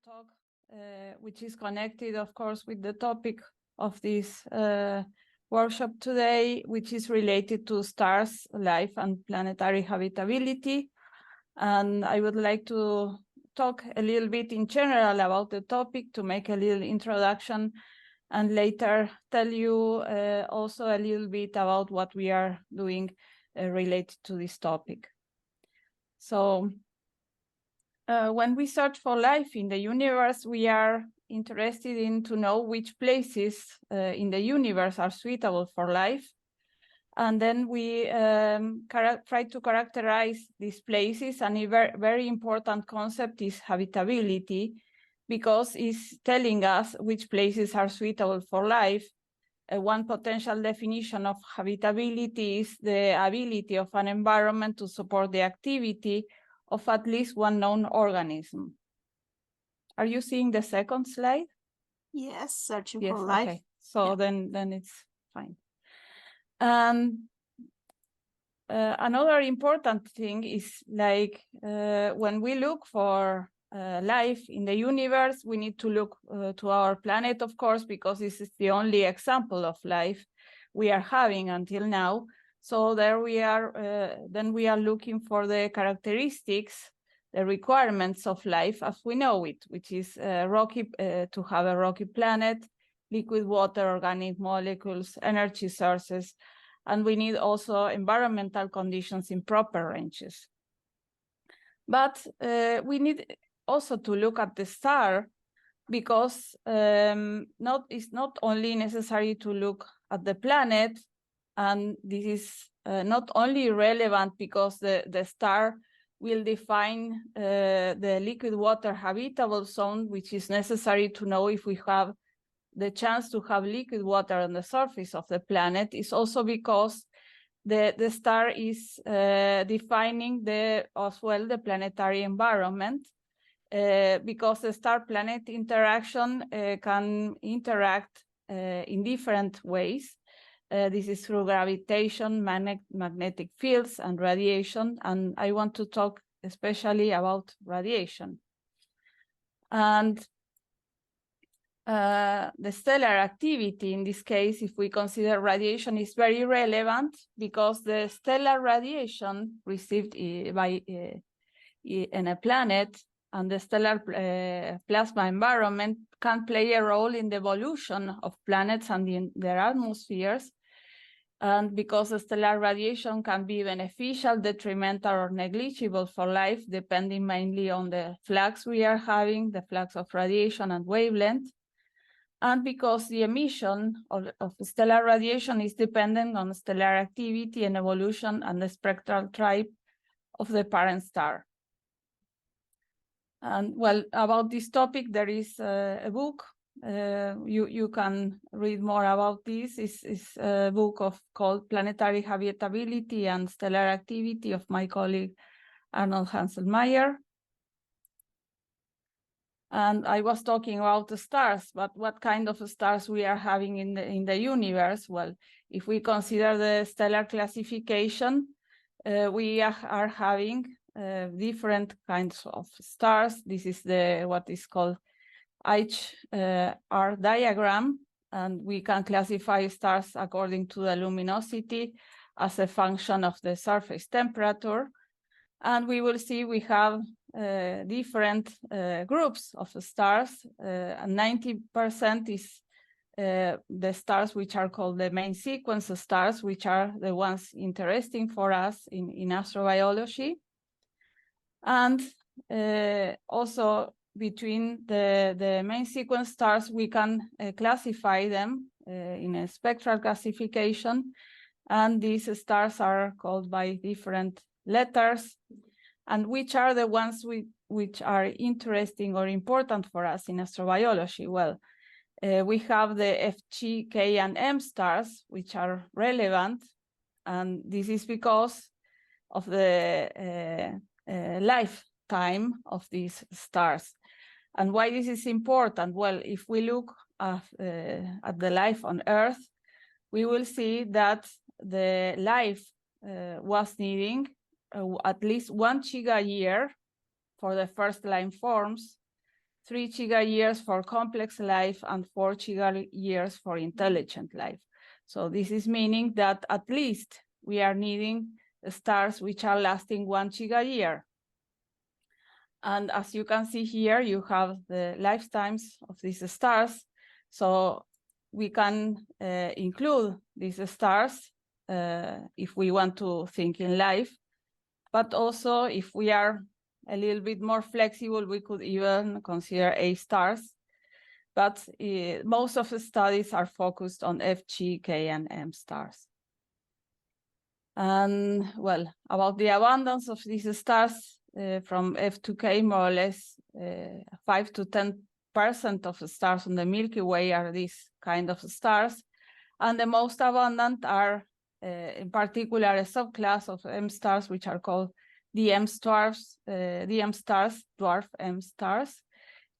talk, which is connected, of course, with the topic of this workshop today, which is related to stars, life, and planetary habitability. And I would like to talk a little bit in general about the topic to make a little introduction, and later tell you also a little bit about what we are doing related to this topic. So when we search for life in the universe, we are interested in to know which places in the universe are suitable for life. And then we try to characterize these places. And a very important concept is habitability, because it's telling us which places are suitable for life. One potential definition of habitability is the ability of an environment to support the activity of at least one known organism. Are you seeing the second slide? Yes, searching Yes, for life. okay. So yeah. then it's fine. And another important thing is like when we look for life in the universe, we need to look to our planet, of course, because this is the only example of life we are having until now. So there we are, then we are looking for the characteristics, the requirements of life as we know it, which is to have a rocky planet, liquid water, organic molecules, energy sources, and we need also environmental conditions in proper ranges. But we need also to look at the star, because it's not only necessary to look at the planet, and this is not only relevant because the star will define the liquid water habitable zone, which is necessary to know if we have the chance to have liquid water on the surface of the planet, is also because the star is defining as well the planetary environment, because the star-planet interaction can interact in different ways. This is through gravitation, magnetic fields, and radiation, and I want to talk especially about radiation. And the stellar activity in this case, if we consider radiation, is very relevant, because the stellar radiation received by in a planet and the stellar plasma environment can play a role in the evolution of planets and in their atmospheres. And because the stellar radiation can be beneficial, detrimental, or negligible for life, depending mainly on the flux we are having, the flux of radiation and wavelength. And because the emission of stellar radiation is dependent on stellar activity and evolution and the spectral type of the parent star. And well, about this topic, there is a book. You can read more about this. It's a book called Planetary Habitability and Stellar Activity of my colleague Arnold Hanselmeyer. And I was talking about the stars, but what kind of stars we are having in the universe? Well, if we consider the stellar classification, we are having different kinds of stars. This is what is called HR diagram, and we can classify stars according to the luminosity as a function of the surface temperature. And we will see we have different groups of stars. 90% is the stars which are called the main sequence stars, which are the ones interesting for us in astrobiology. And also between the main sequence stars, we can classify them in a spectral classification. And these stars are called by different letters, and which are the ones which are interesting or important for us in astrobiology. Well, we have the F, G, K, and M stars, which are relevant, and this is because of the lifetime of these stars. And why this is important? Well, if we look at the life on Earth, we will see that the life was needing at least 1 giga year for the first line forms, 3 gigayears for complex life, and 4 gigayears for intelligent life. So this is meaning that at least we are needing stars which are lasting 1 gigayear. And as you can see here, you have the lifetimes of these stars. So we can include these stars if we want to think in life. But also, if we are a little bit more flexible, we could even consider A stars. But most of the studies are focused on F, G, K, and M stars. And well, about the abundance of these stars, from F to K, more or less 5 to 10% of the stars on the Milky Way are these kind of stars. And the most abundant are, in particular, a subclass of M stars, which are called DM stars, dwarf M stars.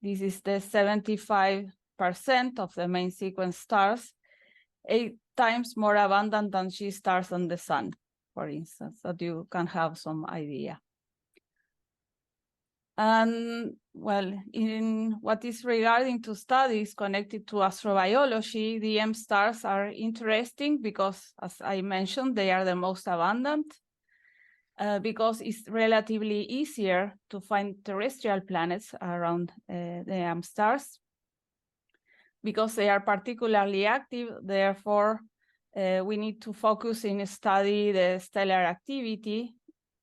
This is the 75% of the main sequence stars, 8 times more abundant than G stars on the sun, for instance, that you can have some idea. And well, in what is regarding to studies connected to astrobiology, the M stars are interesting because, as I mentioned, they are the most abundant, because it's relatively easier to find terrestrial planets around the M stars, because they are particularly active. Therefore, we need to focus in study the stellar activity,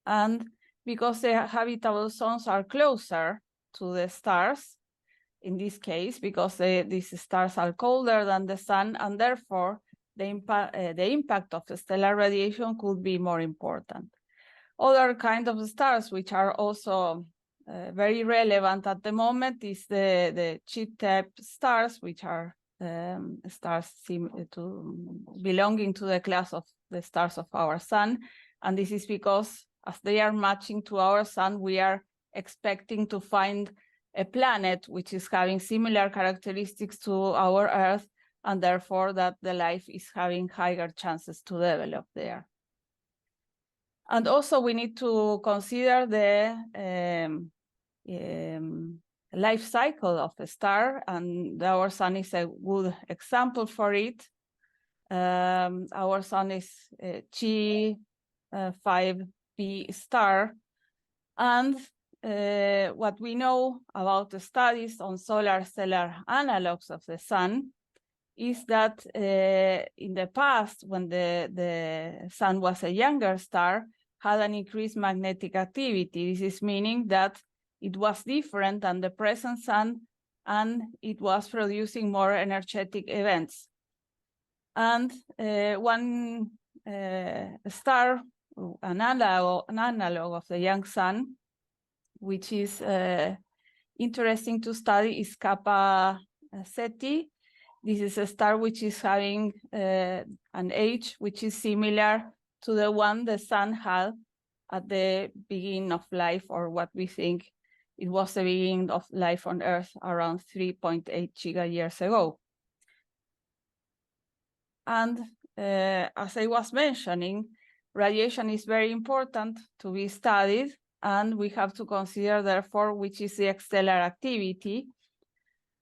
and because the habitable zones are closer to the stars, in this case, because these stars are colder than the sun, and therefore the impact of the stellar radiation could be more important. Other kind of stars which are also very relevant at the moment is the chip-type stars, which are stars belonging to the class of the stars of our sun. And this is because, as they are matching to our sun, we are expecting to find a planet which is having similar characteristics to our Earth, and therefore that the life is having higher chances to develop there. And also we need to consider the life cycle of a star, and our sun is a good example for it. Our sun is G5b star, and what we know about the studies on solar stellar analogs of the sun is that in the past, when the sun was a younger star, had an increased magnetic activity. This is meaning that it was different than the present sun, and it was producing more energetic events. And one star, an analog of the young sun, which is interesting to study, is Kappa Ceti. This is a star which is having an age which is similar to the one the sun had at the beginning of life, or what we think it was the beginning of life on Earth around 3.8 gigayears ago. And as I was mentioning, radiation is very important to be studied, and we have to consider, therefore, which is the stellar activity.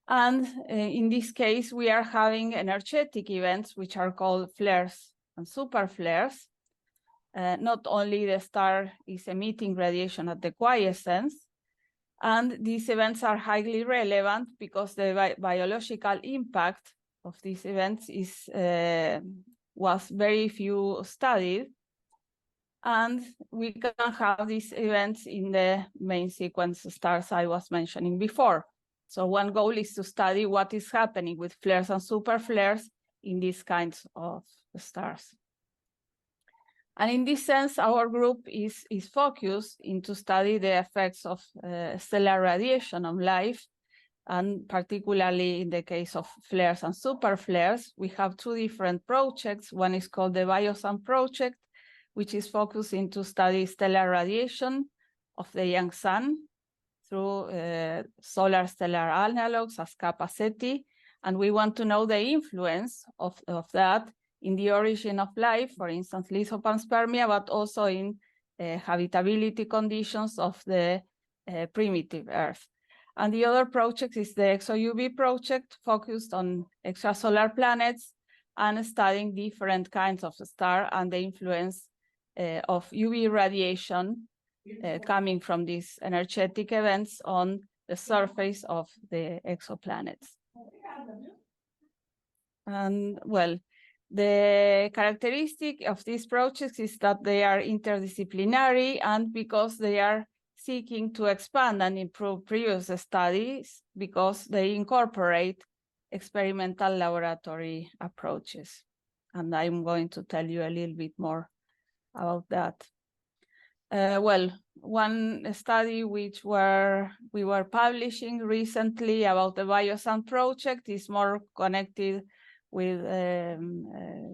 And in this case, we are having energetic events, which are called flares and super flares. Not only the star is emitting radiation at the quiescence, and these events are highly relevant because the biological impact of these events was very few studied, and we can have these events in the main sequence stars I was mentioning before. So one goal is to study what is happening with flares and super flares in these kinds of stars. And in this sense, our group is focused into study the effects of stellar radiation on life, and particularly in the case of flares and super flares. We have two different projects. One is called the BioSun project, which is focused into study stellar radiation of the young sun through solar stellar analogs as Kappa Ceti, and we want to know the influence of that in the origin of life, for instance, lithopanspermia, but also in habitability conditions of the primitive Earth. And the other project is the ExoUV project, focused on extrasolar planets and studying different kinds of stars and the influence of UV radiation coming from these energetic events on the surface of the exoplanets. And well, the characteristic of these projects is that they are interdisciplinary, and because they are seeking to expand and improve previous studies, because they incorporate experimental laboratory approaches. And I'm going to tell you a little bit more about that. Well, one study which we were publishing recently about the Biosand project is more connected with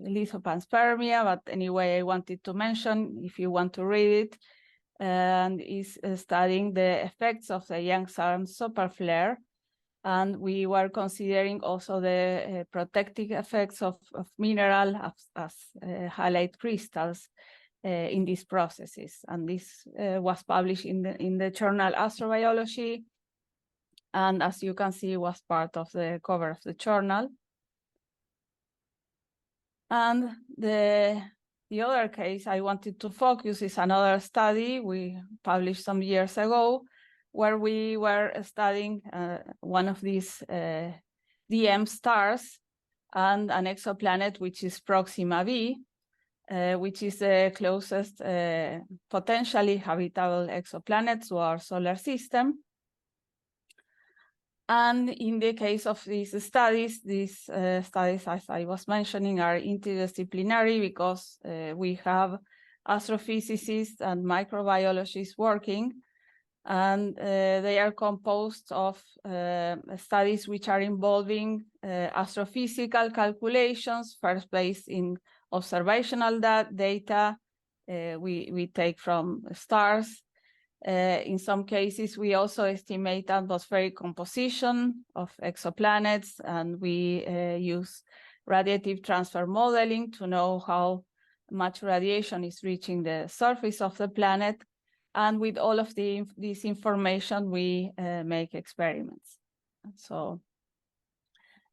lithopanspermia, but anyway, I wanted to mention, if you want to read it, and is studying the effects of the Yang-Sarn superflare. And we were considering also the protective effects of mineral as halide crystals in these processes. And this was published in the journal Astrobiology, and as you can see, was part of the cover of the journal. And the other case I wanted to focus is another study we published some years ago, where we were studying one of these DM stars and an exoplanet, which is Proxima b, which is the closest potentially habitable exoplanet to our solar system. And in the case of these studies, as I was mentioning, are interdisciplinary because we have astrophysicists and microbiologists working, and they are composed of studies which are involving astrophysical calculations, first based in observational data we take from stars. In some cases, we also estimate atmospheric composition of exoplanets, and we use radiative transfer modeling to know how much radiation is reaching the surface of the planet. And with all of this information, we make experiments. So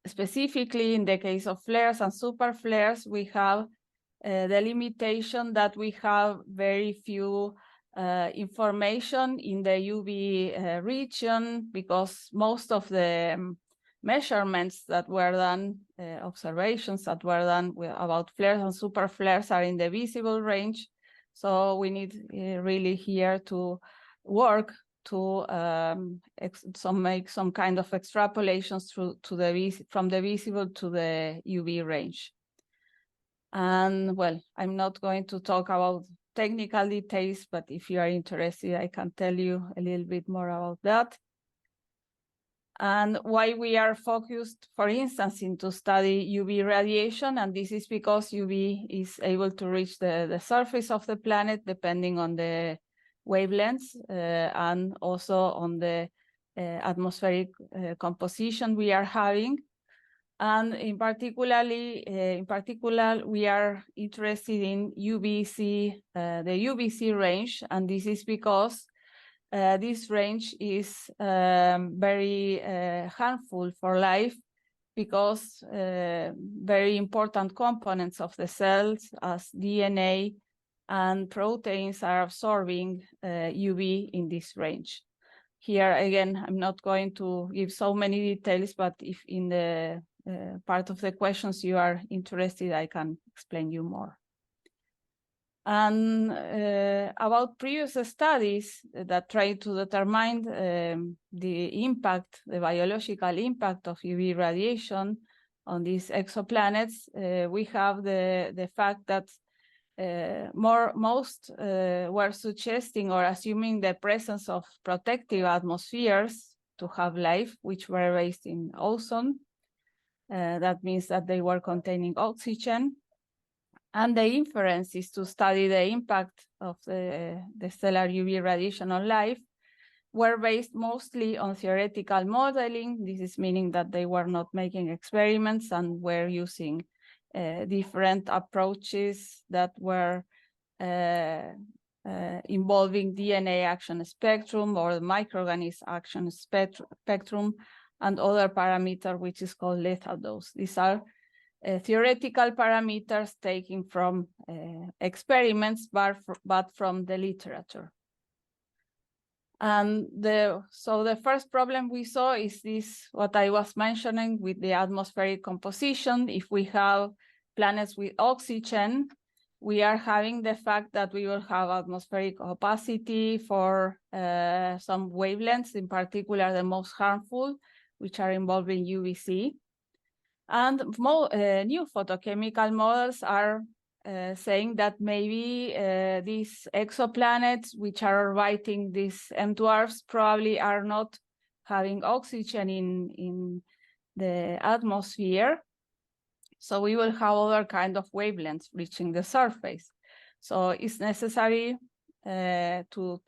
specifically in the case of flares and super flares, we have the limitation that we have very few information in the UV region, because most of the measurements that were done, observations that were done about flares and super flares are in the visible range. So we need really here to work to make some kind of extrapolations from the visible to the UV range. And well, I'm not going to talk about technical details, but if you are interested, I can tell you a little bit more about that. And why we are focused, for instance, into study UV radiation, and this is because UV is able to reach the surface of the planet depending on the wavelengths and also on the atmospheric composition we are having. And in particular, we are interested in UVC, the UVC range, and this is because this range is very harmful for life, because very important components of the cells, as DNA and proteins, are absorbing UV in this range. Here again, I'm not going to give so many details, but if in the part of the questions you are interested, I can explain you more. And about previous studies that try to determine the impact, the biological impact of UV radiation on these exoplanets, we have the fact that most were suggesting or assuming the presence of protective atmospheres to have life, which were based in ozone. That means that they were containing oxygen. And the inference is to study the impact of the stellar UV radiation on life were based mostly on theoretical modeling. This is meaning that they were not making experiments and were using different approaches that were involving DNA action spectrum or the microorganism action spectrum and other parameter, which is called lethal dose. These are theoretical parameters taken from experiments, but from the literature. And so the first problem we saw is this, what I was mentioning with the atmospheric composition. If we have planets with oxygen, we are having the fact that we will have atmospheric opacity for some wavelengths, in particular the most harmful, which are involving UVC. And new photochemical models are saying that maybe these exoplanets, which are orbiting these M dwarfs, probably are not having oxygen in the atmosphere. So we will have other kind of wavelengths reaching the surface. So it's necessary to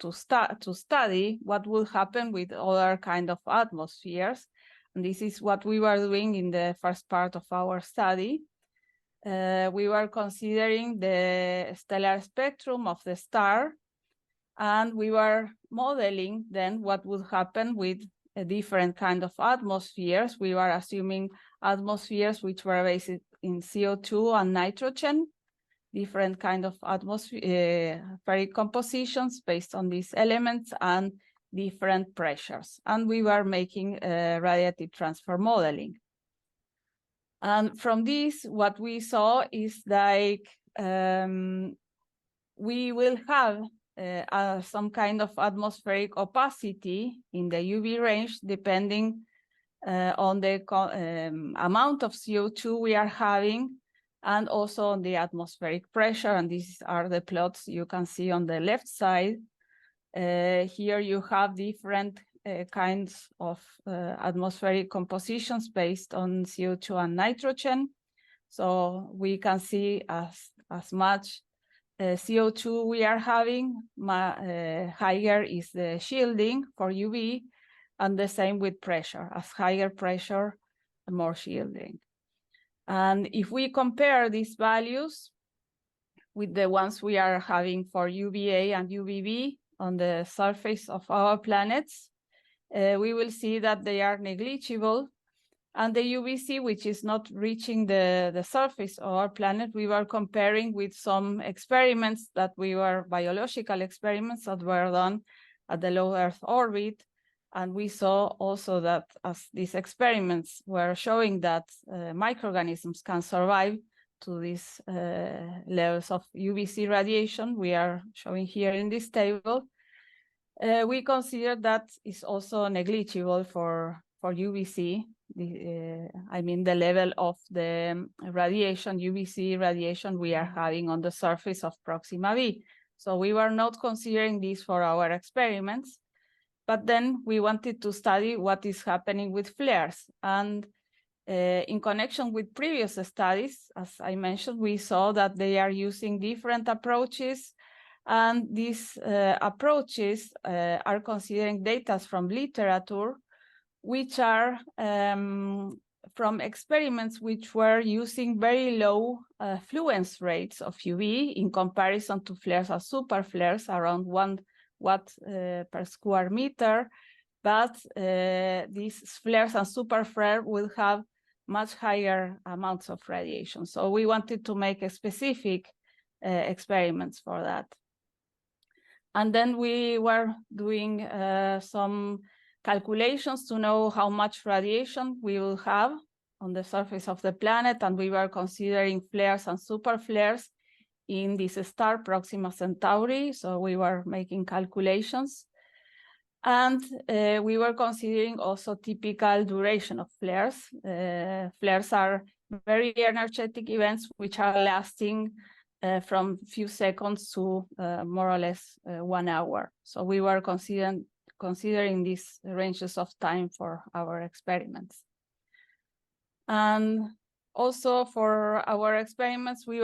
study what will happen with other kind of atmospheres. And this is what we were doing in the first part of our study. We were considering the stellar spectrum of the star, and we were modeling then what would happen with a different kind of atmospheres. We were assuming atmospheres which were based in CO2 and nitrogen, different kind of atmospheric compositions based on these elements and different pressures. And we were making radiative transfer modeling. And from this, what we saw is like we will have some kind of atmospheric opacity in the UV range, depending on the amount of CO2 we are having, and also on the atmospheric pressure. And these are the plots you can see on the left side. Here you have different kinds of atmospheric compositions based on CO2 and nitrogen. So we can see as much CO2 we are having, higher is the shielding for UV, and the same with pressure. As higher pressure, more shielding. And if we compare these values with the ones we are having for UVA and UVB on the surface of our planets, we will see that they are negligible. And the UVC, which is not reaching the surface of our planet, we were comparing with some experiments biological experiments that were done at the low Earth orbit. And we saw also that as these experiments were showing that microorganisms can survive to these levels of UVC radiation we are showing here in this table, we consider that is also negligible for UVC. I mean, the level of the radiation, UVC radiation we are having on the surface of Proxima b. So we were not considering this for our experiments, but then we wanted to study what is happening with flares. And in connection with previous studies, as I mentioned, we saw that they are using different approaches, and these approaches are considering data from literature, which are from experiments which were using very low fluence rates of UV in comparison to flares or super flares, around 1 watt per square meter. But these flares and super flare will have much higher amounts of radiation. So we wanted to make a specific experiments for that. And then we were doing some calculations to know how much radiation we will have on the surface of the planet, and we were considering flares and super flares in this star Proxima Centauri. So we were making calculations, and we were considering also typical duration of flares. Flares are very energetic events which are lasting from few seconds to more or less 1 hour. So we were considering these ranges of time for our experiments. And also for our experiments, we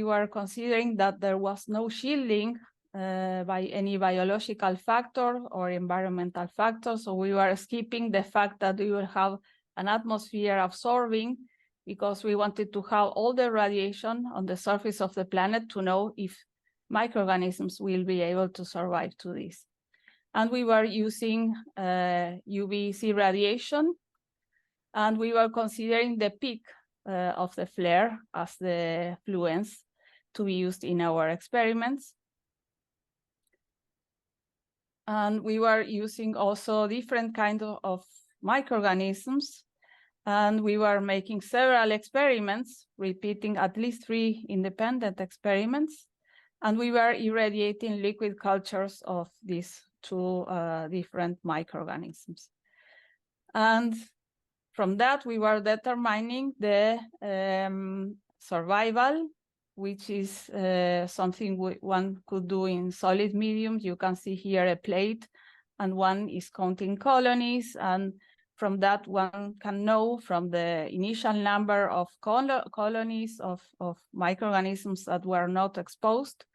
were considering that there was no shielding by any biological factor or environmental factor. So we were skipping the fact that we will have an atmosphere absorbing, because we wanted to have all the radiation on the surface of the planet to know if microorganisms will be able to survive to this. And we were using UVC radiation, and we were considering the peak of the flare as the fluence to be used in our experiments. And we were using also different kinds of microorganisms, and we were making several experiments, repeating at least 3 independent experiments, and we were irradiating liquid cultures of these 2 different microorganisms. And from that, we were determining the survival, which is something one could do in solid mediums. You can see here a plate, and one is counting colonies, and from that one can know from the initial number of colonies of microorganisms that were not exposed,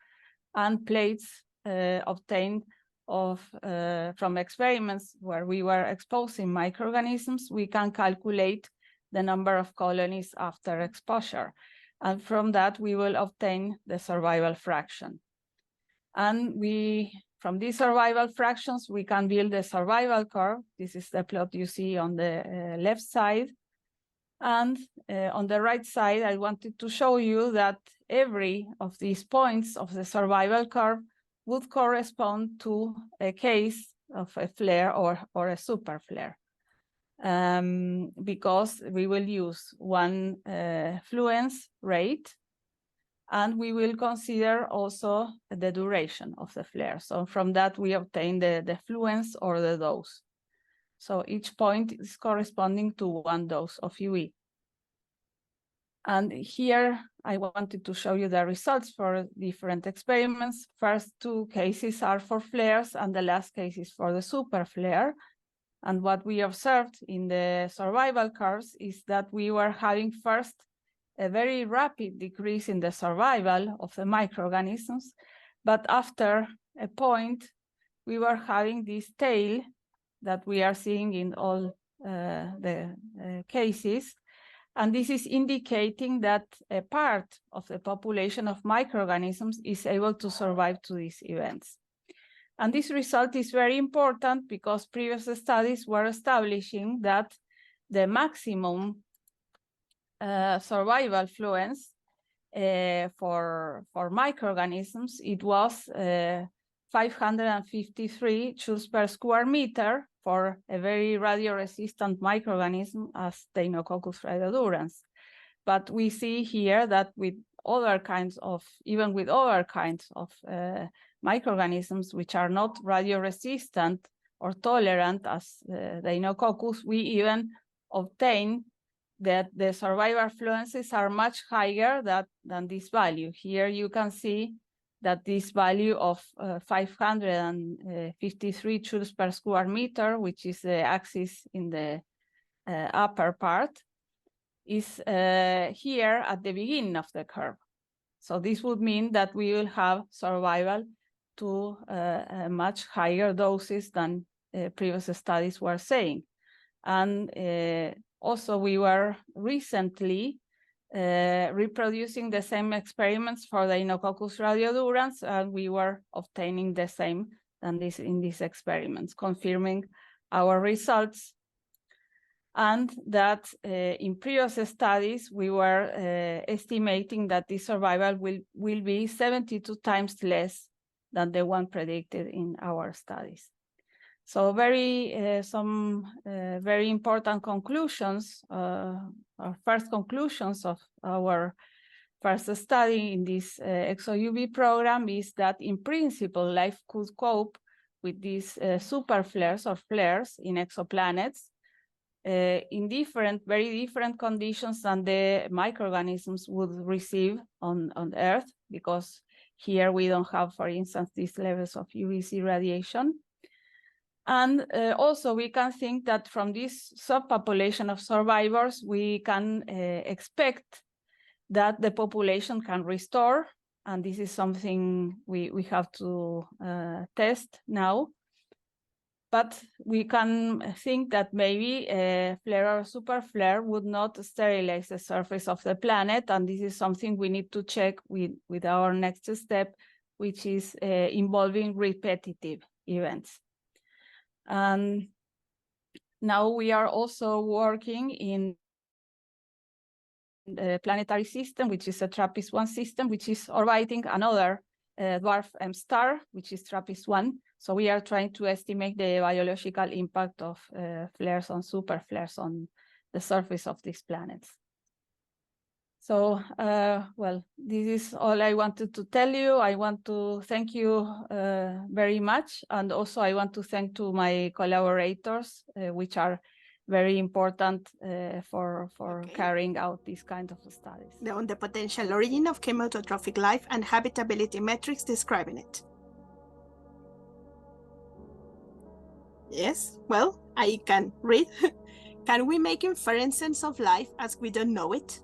and plates obtained from experiments where we were exposing microorganisms. We can calculate the number of colonies after exposure. And from that, we will obtain the survival fraction. And from these survival fractions, we can build a survival curve. This is the plot you see on the left side. And on the right side, I wanted to show you that every of these points of the survival curve would correspond to a case of a flare or a super flare. Because we will use one fluence rate, and we will consider also the duration of the flare. So from that, we obtain the fluence or the dose. So each point is corresponding to 1 dose of UV. And here I wanted to show you the results for different experiments. First 2 cases are for flares, and the last case is for the super flare. And what we observed in the survival curves is that we were having first a very rapid decrease in the survival of the microorganisms, but after a point, we were having this tail that we are seeing in all the cases. And this is indicating that a part of the population of microorganisms is able to survive to these events. And this result is very important because previous studies were establishing that the maximum survival fluence for microorganisms, it was 553 joules per square meter for a very radio-resistant microorganism as Deinococcus radiodurans. But we see here that with other kinds of, even with other kinds of microorganisms which are not radio-resistant or tolerant as Deinococcus, we even obtain that the survival fluences are much higher than this value. Here you can see that this value of 553 joules per square meter, which is the axis in the upper part, is here at the beginning of the curve. So this would mean that we will have survival to much higher doses than previous studies were saying. And also we were recently reproducing the same experiments for the Deinococcus radiodurans, and we were obtaining the same than in these experiments, confirming our results. And that in previous studies, we were estimating that the survival will be 72 times less than the one predicted in our studies. So some very important conclusions, our first conclusions of our first study in this ExoUV program is that in principle, life could cope with these super flares or flares in exoplanets in very different conditions than the microorganisms would receive on Earth, because here we don't have, for instance, these levels of UVC radiation. And also we can think that from this subpopulation of survivors, we can expect that the population can restore. And this is something we have to test now. But we can think that maybe a flare or super flare would not sterilize the surface of the planet. And this is something we need to check with our next step which is involving repetitive events. And now we are also working in the planetary system, which is a TRAPPIST-1 system, which is orbiting another dwarf M star, which is TRAPPIST-1. So we are trying to estimate the biological impact of flares on super flares on the surface of these planets. So, well, this is all I wanted to tell you. I want to thank you very much. And also I want to thank to my collaborators, which are very important for carrying out these kind of studies. On the potential origin of chemotrophic life and habitability metrics describing it. Yes, well, I can read. Can we make inferences of life as we don't know it?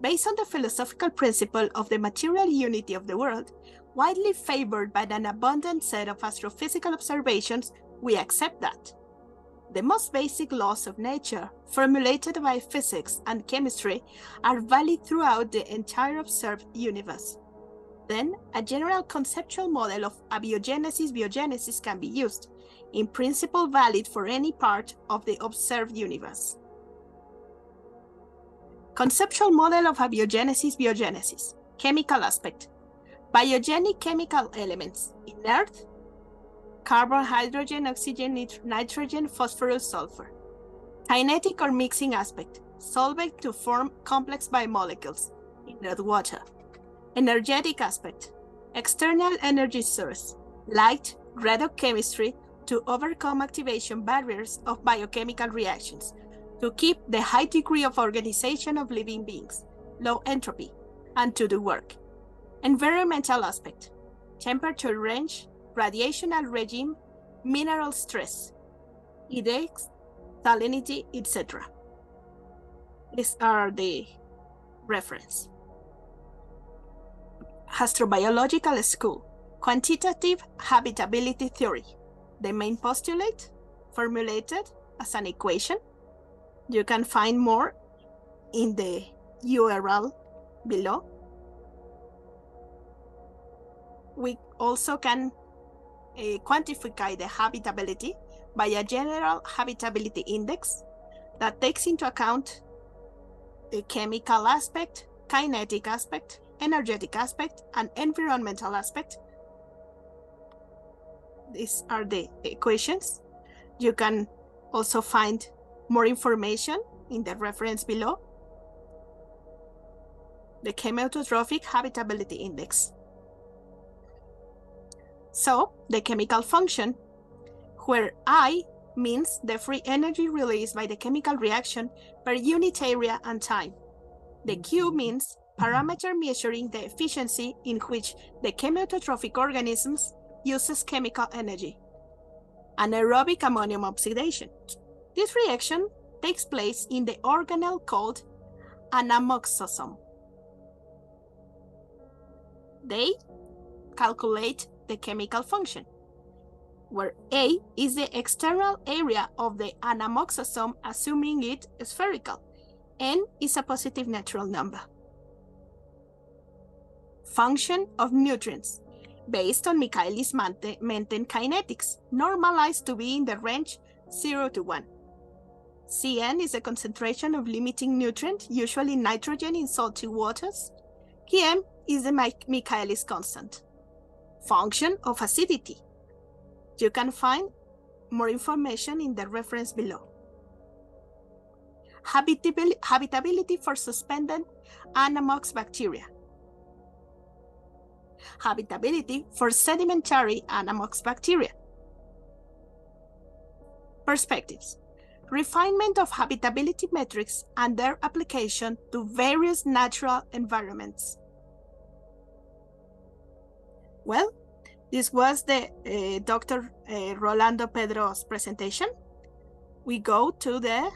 Based on the philosophical principle of the material unity of the world, widely favored by an abundant set of astrophysical observations, we accept that. The most basic laws of nature, formulated by physics and chemistry, are valid throughout the entire observed universe. Then, a general conceptual model of abiogenesis-biogenesis can be used, in principle valid for any part of the observed universe. Conceptual model of abiogenesis-biogenesis. Chemical aspect. Biogenic chemical elements. Inert, carbon, hydrogen, oxygen, nitrogen, phosphorus, sulfur. Kinetic or mixing aspect. Solvent to form complex biomolecules. Inert water. Energetic aspect. External energy source. Light, redox chemistry to overcome activation barriers of biochemical reactions, to keep the high degree of organization of living beings, low entropy, and to do work. Environmental aspect. Temperature range, radiational regime, mineral stress, index, salinity, etc. These are the reference. Astrobiological School. Quantitative habitability theory. The main postulate, formulated as an equation. You can find more in the URL below. We also can quantify the habitability by a general habitability index that takes into account the chemical aspect, kinetic aspect, energetic aspect, and environmental aspect. These are the equations. You can also find more information in the reference below. The chemotrophic habitability index. So, the chemical function, where I means the free energy released by the chemical reaction per unit area and time. The Q means parameter measuring the efficiency in which the chemotrophic organisms uses chemical energy. Anaerobic ammonium oxidation. This reaction takes place in the organelle called anamoxosome. They calculate the chemical function, where A is the external area of the anamoxosome, assuming it spherical. N is a positive natural number. Function of nutrients, based on Michaelis-Menten kinetics, normalized to be in the range 0 to 1. Cn is the concentration of limiting nutrient, usually nitrogen in salty waters. Km is the Michaelis constant. Function of acidity. You can find more information in the reference below. Habitability for suspended anamox bacteria. Habitability for sedimentary anamox bacteria. Perspectives. Refinement of habitability metrics and their application to various natural environments. Well, this was the Dr. Rolando Pedro's presentation. We go to the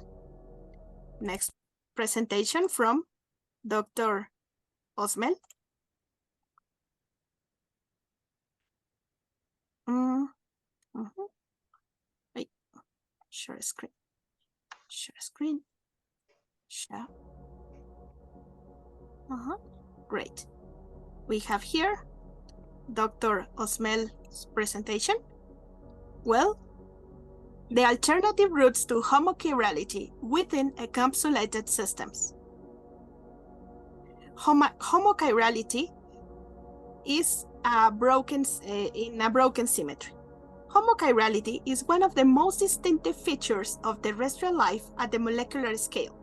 next presentation from Dr. Osmel. Wait, share screen. Share screen. Share. Great. We have here Dr. Osmel's presentation? Well, the alternative routes to homochirality within encapsulated systems. Homochirality is in a broken symmetry. Homochirality is one of the most distinctive features of terrestrial life at the molecular scale.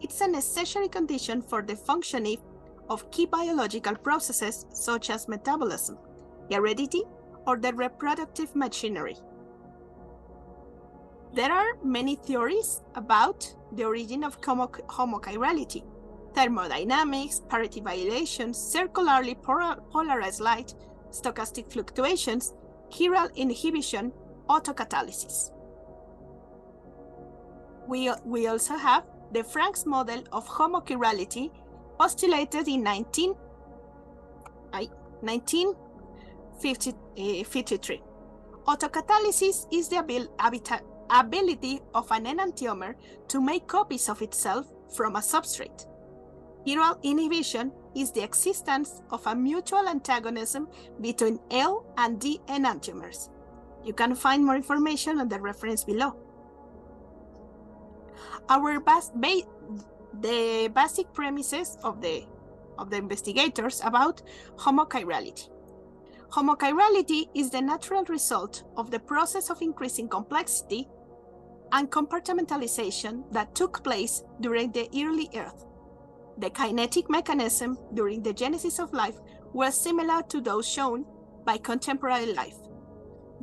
It's a necessary condition for the functioning of key biological processes such as metabolism, heredity, or the reproductive machinery. There are many theories about the origin of homochirality: thermodynamics, parity violations, circularly polarized light, stochastic fluctuations, chiral inhibition, autocatalysis. We also have the Frank's model of homochirality postulated in 1953. Autocatalysis is the ability of an enantiomer to make copies of itself from a substrate. Chiral inhibition is the existence of a mutual antagonism between L and D enantiomers. You can find more information on the reference below. The basic premises of the investigators about homochirality. Homochirality is the natural result of the process of increasing complexity and compartmentalization that took place during the early Earth. The kinetic mechanism during the genesis of life was similar to those shown by contemporary life.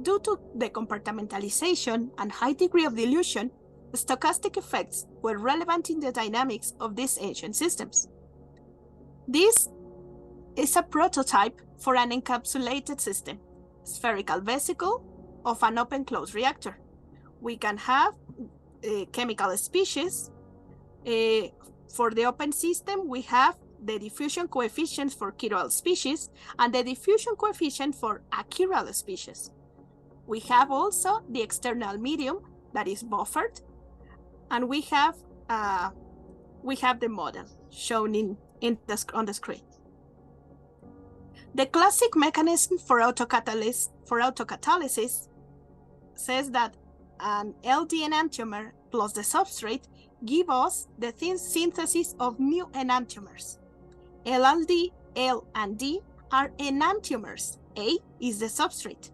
Due to the compartmentalization and high degree of dilution, stochastic effects were relevant in the dynamics of these ancient systems. This is a prototype for an encapsulated system, spherical vesicle of an open-closed reactor. We can have chemical species. For the open system, we have the diffusion coefficient for chiral species and the diffusion coefficient for achiral species. We have also the external medium that is buffered, and we have the model shown on the screen. The classic mechanism for autocatalysis says that an LD enantiomer plus the substrate give us the synthesis of new enantiomers. LLD, L, and D are enantiomers. A is the substrate.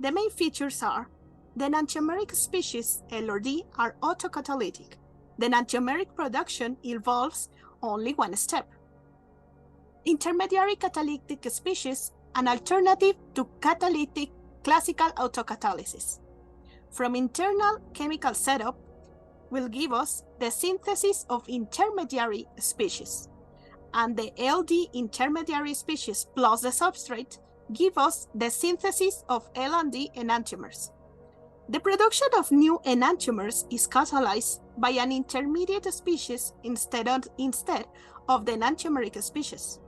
The main features are the enantiomeric species L or D are autocatalytic. The enantiomeric production involves only one step. Intermediary catalytic species, an alternative to catalytic classical autocatalysis. From internal chemical setup will give us the synthesis of intermediary species, and the LD intermediary species plus the substrate give us the synthesis of L and D enantiomers. The production of new enantiomers is catalyzed by an intermediate species instead of the enantiomeric species.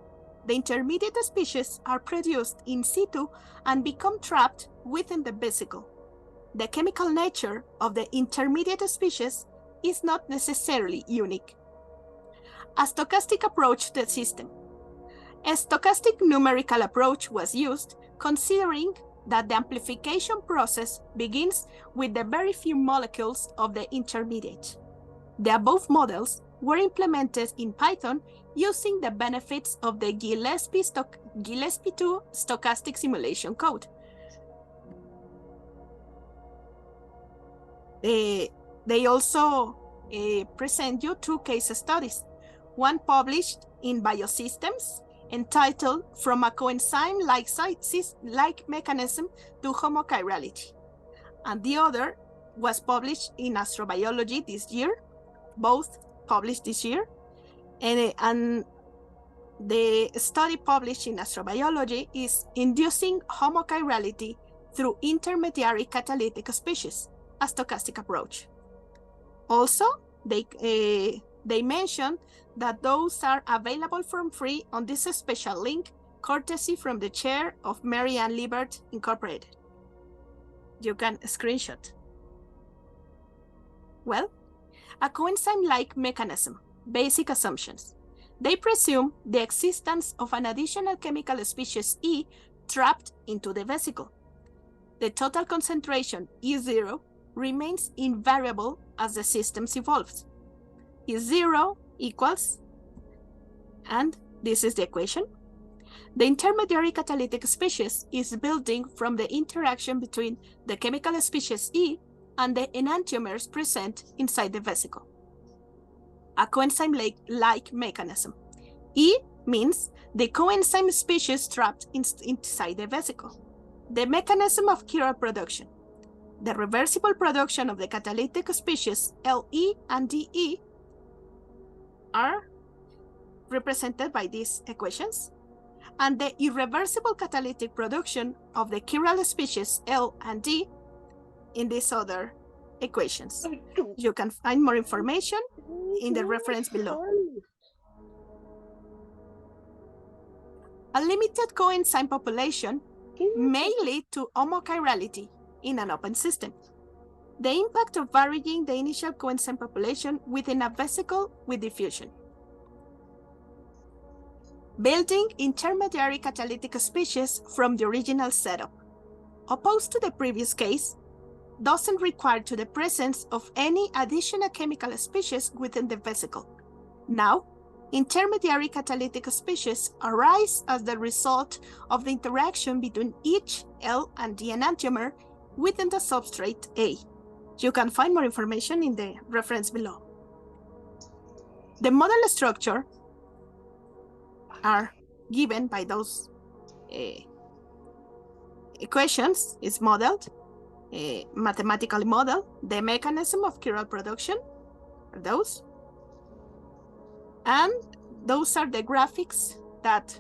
The intermediate species are produced in situ and become trapped within the vesicle. The chemical nature of the intermediate species is not necessarily unique. A stochastic approach to the system. A stochastic numerical approach was used, considering that the amplification process begins with the very few molecules of the intermediate. The above models were implemented in Python using the benefits of the Gillespie-2 stochastic simulation code. They also present you two case studies, one published in Biosystems entitled From a Coenzyme-like Mechanism to Homochirality, and the other was published in Astrobiology this year, both published this year, and the study published in Astrobiology is Inducing Homochirality through Intermediary Catalytic Species, a stochastic approach. Also, they mentioned that those are available for free on this special link, courtesy from the chair of Mary Ann Liebert Incorporated. You can screenshot. Well, a coenzyme-like mechanism, basic assumptions. They presume the existence of an additional chemical species E trapped into the vesicle. The total concentration, E0, remains invariable as the system evolves. E0 equals, and this is the equation. The intermediary catalytic species is building from the interaction between the chemical species E and the enantiomers present inside the vesicle. A coenzyme-like mechanism. E means the coenzyme species trapped inside the vesicle. The mechanism of chiral production. The reversible production of the catalytic species LE and DE are represented by these equations, and the irreversible catalytic production of the chiral species L and D in these other equations. You can find more information in the reference below. A limited coenzyme population may lead to homochirality in an open system. The impact of varying the initial coenzyme population within a vesicle with diffusion. Building intermediary catalytic species from the original setup. Opposed to the previous case, doesn't require to the presence of any additional chemical species within the vesicle. Now, intermediary catalytic species arise as the result of the interaction between each L and D enantiomer within the substrate A. You can find more information in the reference below. The model structure are given by those equations is modeled, mathematically modeled. The mechanism of chiral production are those. And those are the graphics that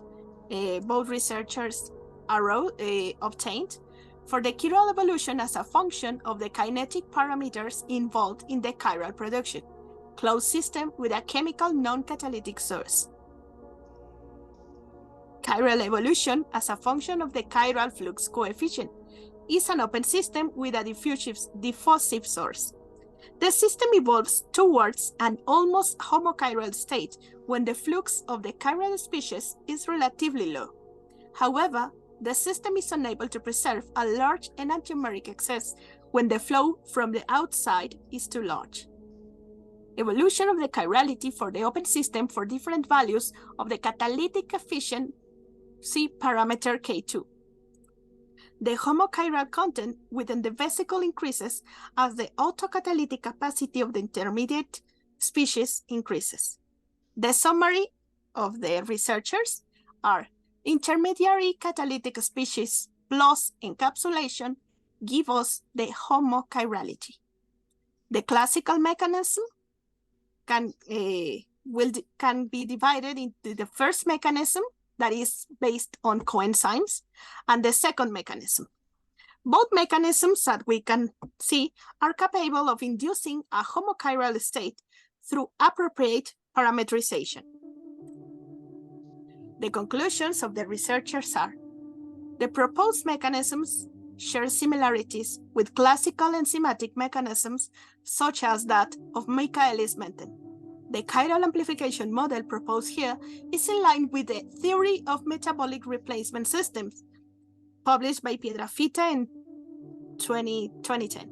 both researchers obtained for the chiral evolution as a function of the kinetic parameters involved in the chiral production, closed system with a chemical non-catalytic source. Chiral evolution as a function of the chiral flux coefficient is an open system with a diffusive source. The system evolves towards an almost homochiral state when the flux of the chiral species is relatively low. However, the system is unable to preserve a large enantiomeric excess when the flow from the outside is too large. Evolution of the chirality for the open system for different values of the catalytic efficiency parameter K2. The homochiral content within the vesicle increases as the autocatalytic capacity of the intermediate species increases. The summary of the researchers are intermediary catalytic species plus encapsulation give us the homochirality. The classical mechanism can be divided into the first mechanism that is based on coenzymes, and the second mechanism. Both mechanisms that we can see are capable of inducing a homochiral state through appropriate parametrization. The conclusions of the researchers are: the proposed mechanisms share similarities with classical enzymatic mechanisms such as that of Michaelis-Menten. The chiral amplification model proposed here is in line with the theory of metabolic replacement systems, published by Piedrafita in 2010.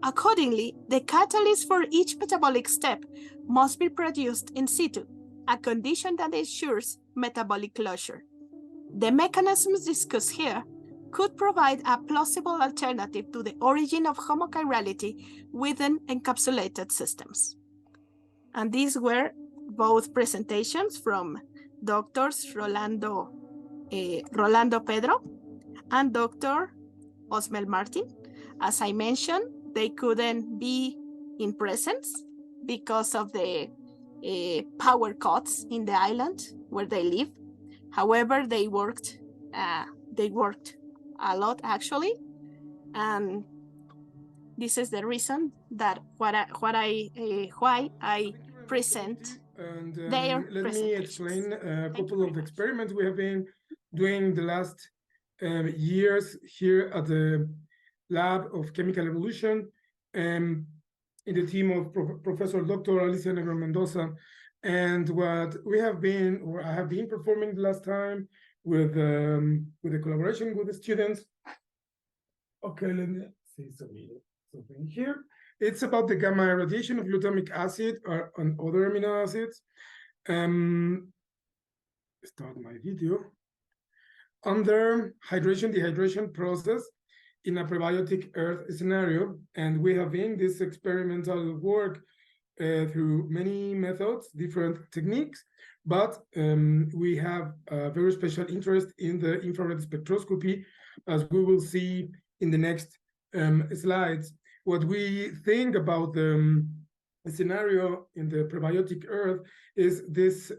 Accordingly, the catalyst for each metabolic step must be produced in situ, a condition that ensures metabolic closure. The mechanisms discussed here could provide a plausible alternative to the origin of homochirality within encapsulated systems. And these were both presentations from Doctors Rolando Pedro and Dr. Osmel Martin. As I mentioned, they couldn't be in presence because of the power cuts in the island where they live. However, they worked a lot actually, and this is the reason that why I present their let me explain a couple of experiments we have been doing the last years here at the Lab of Chemical Evolution, in the team of Professor Dr. Alicia Negro Mendoza. And what we have been, or I have been performing the last time, with the collaboration with the students. Okay, let me see something here. It's about the gamma irradiation of glutamic acid or on other amino acids. Start my video. Under hydration dehydration process in a prebiotic earth scenario, and we have in this experimental work through many methods, different techniques, but we have a very special interest in the infrared spectroscopy, as we will see in the next slides. What we think about the scenario in the prebiotic earth is this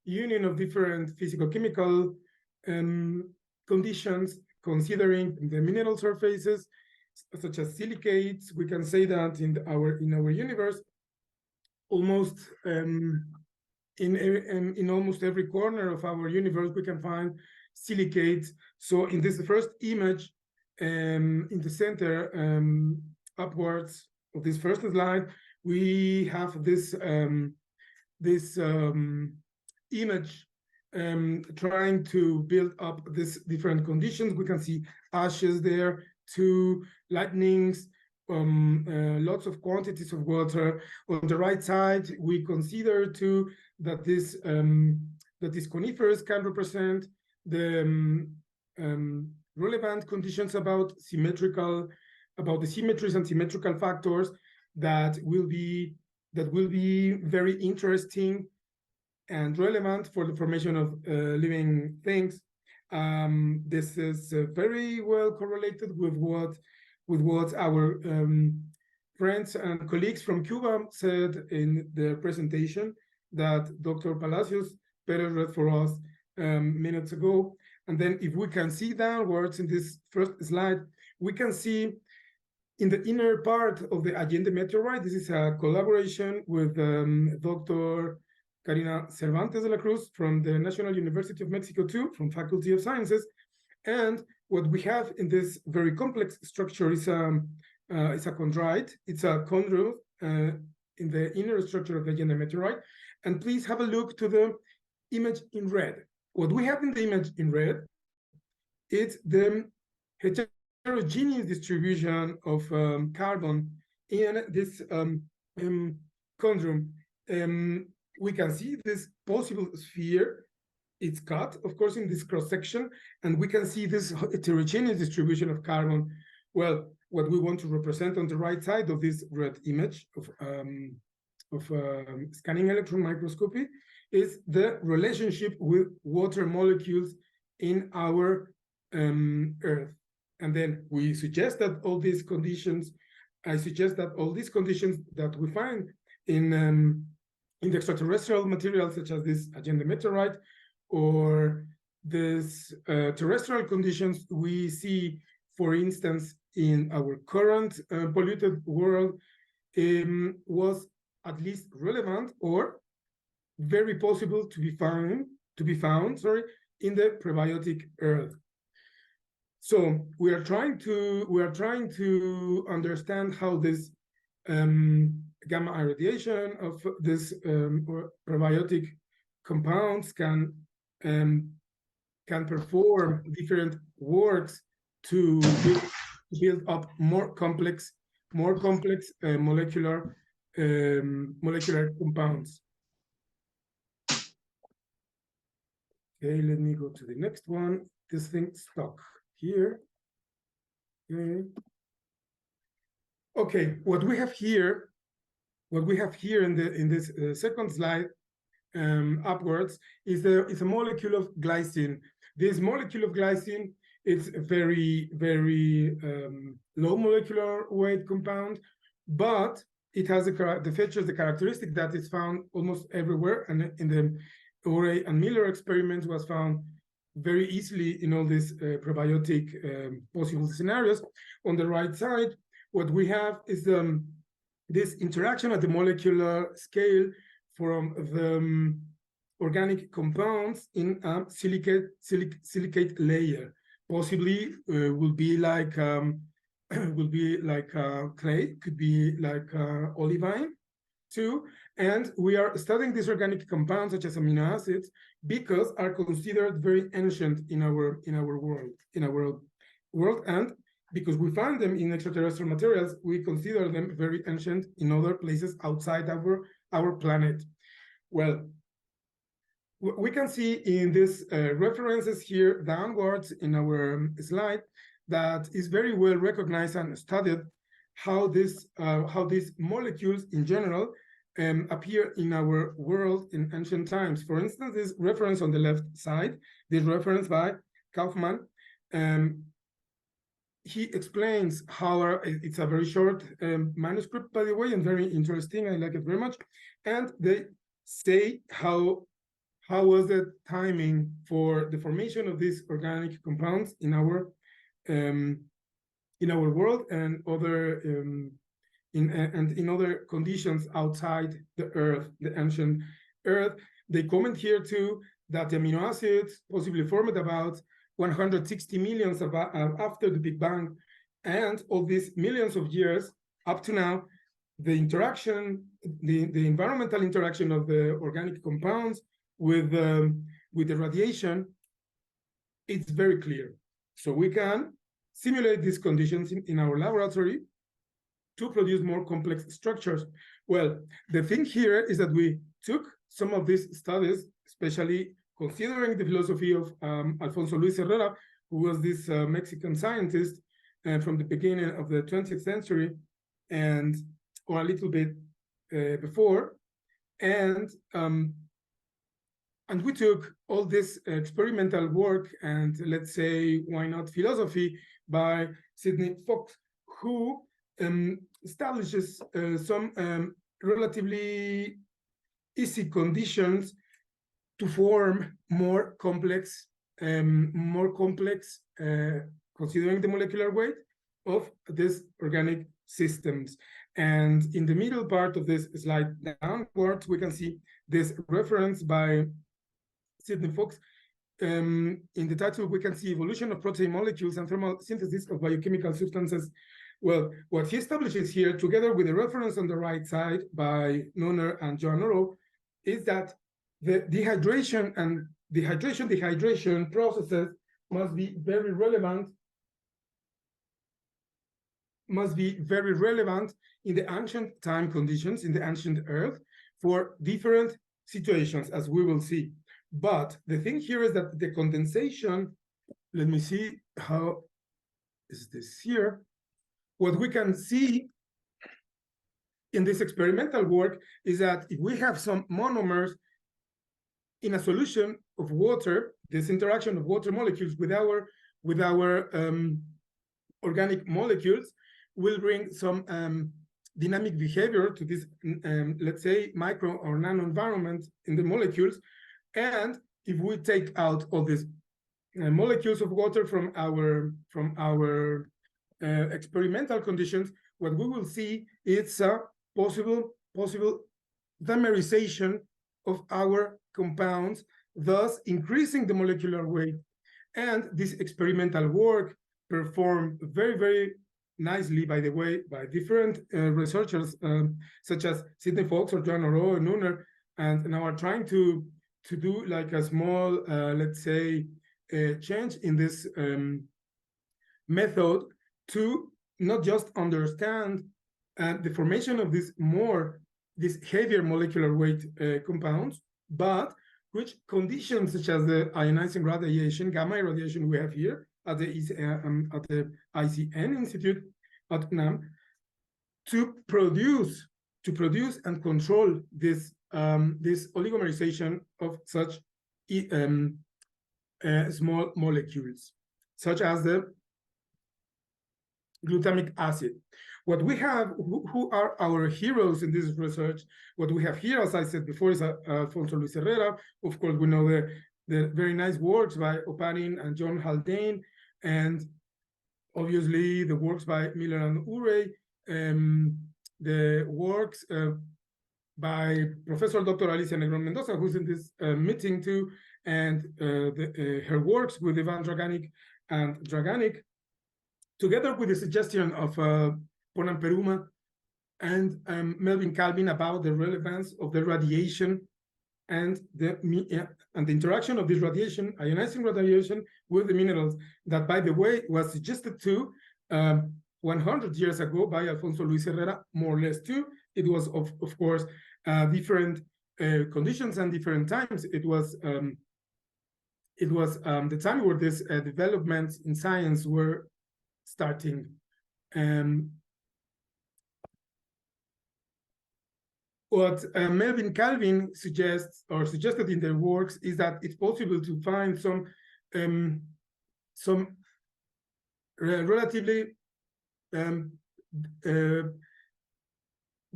union of different physicochemical conditions, considering the mineral surfaces such as silicates. We can say that in our universe, almost in almost every corner of our universe we can find silicates. So in this first image, in the center, upwards of this first slide, we have this image trying to build up these different conditions. We can see ashes there, two lightnings, lots of quantities of water. On the right side, we consider too that this conifers can represent the relevant conditions about the symmetries and symmetrical factors that will be very interesting and relevant for the formation of living things. This is very well correlated with what our friends and colleagues from Cuba said in the presentation that Dr. Palacios Perez read for us minutes ago. And then if we can see downwards in this first slide, we can see in the inner part of the Allende meteorite, this is a collaboration with Dr. Karina Cervantes de la Cruz from the National University of Mexico too, from Faculty of Sciences. And what we have in this very complex structure is a chondrite. It's a chondrule in the inner structure of the Allende meteorite. And please have a look to the image in red. What we have in the image in red is the heterogeneous distribution of carbon in this chondrum. We can see this possible sphere. It's cut, of course, in this cross-section, and we can see this heterogeneous distribution of carbon. Well, what we want to represent on the right side of this red image of scanning electron microscopy is the relationship with water molecules in our Earth. And then we suggest that all these conditions, that we find in the extraterrestrial materials, such as this Allende meteorite, or this terrestrial conditions we see, for instance, in our current polluted world, was at least relevant or very possible to be found in the prebiotic Earth. So we are trying to understand how this gamma irradiation of this prebiotic compounds can perform different works to build up more complex molecular compounds. Okay, let me go to the next one. This thing stuck here. Okay, what we have here in this second slide, upwards, is a molecule of glycine. This molecule of glycine, it's a very low molecular weight compound, but it has the characteristic that is found almost everywhere, and in the Urey and Miller experiments was found very easily in all these prebiotic possible scenarios. On the right side, what we have is this interaction at the molecular scale from the organic compounds in a silicate layer. Possibly will be like clay, could be like olivine. too. And we are studying these organic compounds such as amino acids because are considered very ancient in our world, and because we find them in extraterrestrial materials, we consider them very ancient in other places outside our planet. Well, we can see in these references here downwards in our slide that is very well recognized and studied how these molecules in general appear in our world in ancient times. For instance, this reference on the left side, this reference by Kaufman, he explains how it's a very short manuscript, by the way, and very interesting. I like it very much. And they say how was the timing for the formation of these organic compounds in our world and other in other conditions outside the Earth, the ancient Earth. They comment here too that the amino acids possibly formed about 160 million after the Big Bang, and all these millions of years up to now, the interaction, the environmental interaction of the organic compounds with the radiation, it's very clear. So we can simulate these conditions in our laboratory to produce more complex structures. Well, the thing here is that we took some of these studies, especially considering the philosophy of Alfonso Luis Herrera, who was this Mexican scientist from the beginning of the 20th century, or a little bit before, and we took all this experimental work and, let's say, why not philosophy, by Sidney Fox, who establishes some relatively easy conditions to form more complex, considering the molecular weight of these organic systems. And in the middle part of this slide downwards, we can see this reference by Sidney Fox. In the title, we can see evolution of protein molecules and thermal synthesis of biochemical substances. Well, what he establishes here, together with the reference on the right side by Nooner and Joan Oro, is that the dehydration and dehydration processes must be very relevant in the ancient time conditions, in the ancient Earth, for different situations, as we will see. But the thing here is that the condensation, let me see how is this here. What we can see in this experimental work is that if we have some monomers in a solution of water, this interaction of water molecules with our organic molecules will bring some dynamic behavior to this, let's say, micro or nano environment in the molecules. And if we take out all these molecules of water from our experimental conditions, what we will see is a possible dimerization of our compounds, thus increasing the molecular weight. And this experimental work performed very, very nicely, by the way, by different researchers such as Sidney Fox or Joan Oro and Nooner, and now are trying to do like a small, let's say, change in this method to not just understand the formation of these heavier molecular weight compounds, but which conditions such as the ionizing radiation, gamma radiation we have here at the ICN Institute at NAM, to produce and control this oligomerization of such small molecules, such as the glutamic acid. What we have, who are our heroes in this research, what we have here, as I said before, is Alfonso Luis Herrera. Of course, we know the very nice works by Oparin and John Haldane, and obviously the works by Miller and Urey, the works by Professor Dr. Alicia Negron Mendoza, who's in this meeting too, and her works with Ivan Draganik and Draganik, together with the suggestion of Ponan Peruma and Melvin Calvin about the relevance of the radiation and the interaction of this radiation, ionizing radiation, with the minerals, that, by the way, was suggested to 100 years ago by Alfonso Luis Herrera, more or less too. It was, of course, different conditions and different times. It was the time where these developments in science were starting. What Melvin Calvin suggested in their works is that it's possible to find some relatively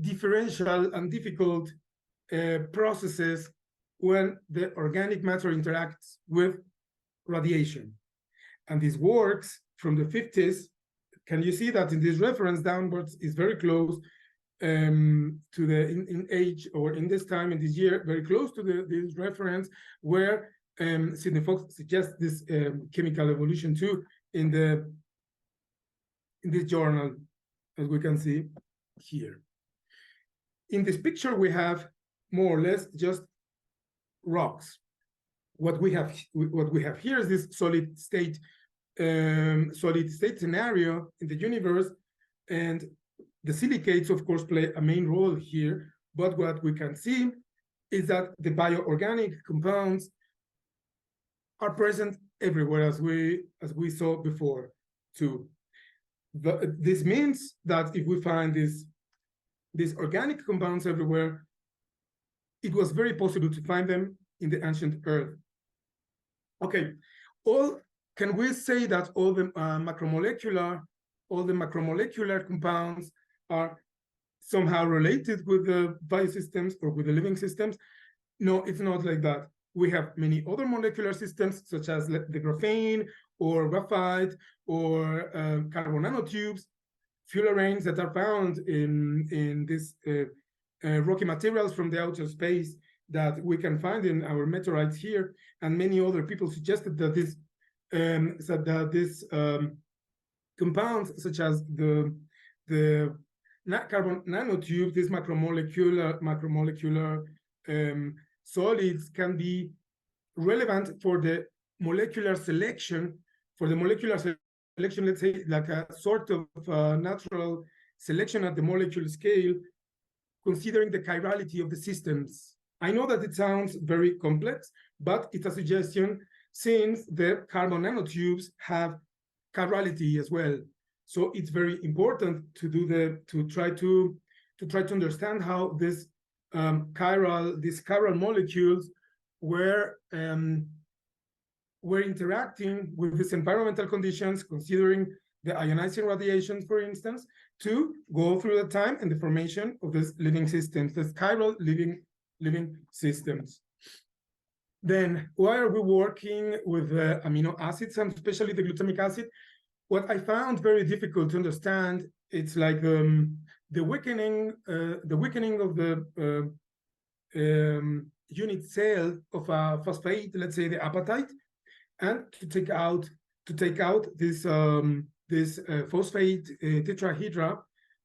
differential and difficult processes when the organic matter interacts with radiation. And these works from the 50s, can you see that in this reference downwards is very close to the in age, or in this time, in this year, very close to this reference, where Sidney Fox suggests this chemical evolution too in this journal, as we can see here. In this picture, we have more or less just rocks. What we have here is this solid state scenario in the universe, and the silicates, of course, play a main role here. But what we can see is that the bioorganic compounds are present everywhere, as we saw before too. This means that if we find these organic compounds everywhere, it was very possible to find them in the ancient Earth. Okay, can we say that all the macromolecular compounds are somehow related with the biosystems or with the living systems? No, it's not like that. We have many other molecular systems, such as the graphene or graphite or carbon nanotubes, fullerenes that are found in these rocky materials from the outer space that we can find in our meteorites here. And many other people suggested that these compounds, such as the carbon nanotube, these macromolecular solids, can be relevant for the molecular selection. Let's say, like a sort of natural selection at the molecule scale, considering the chirality of the systems. I know that it sounds very complex, but it's a suggestion, since the carbon nanotubes have chirality as well. So it's very important to try to understand how these chiral molecules were interacting with these environmental conditions, considering the ionizing radiation, for instance, to go through the time and the formation of these living systems, these chiral living systems. Then, why are we working with amino acids, and especially the glutamic acid? What I found very difficult to understand, it's like the weakening of the unit cell of a phosphate, let's say the apatite, and to take out this phosphate tetrahedra,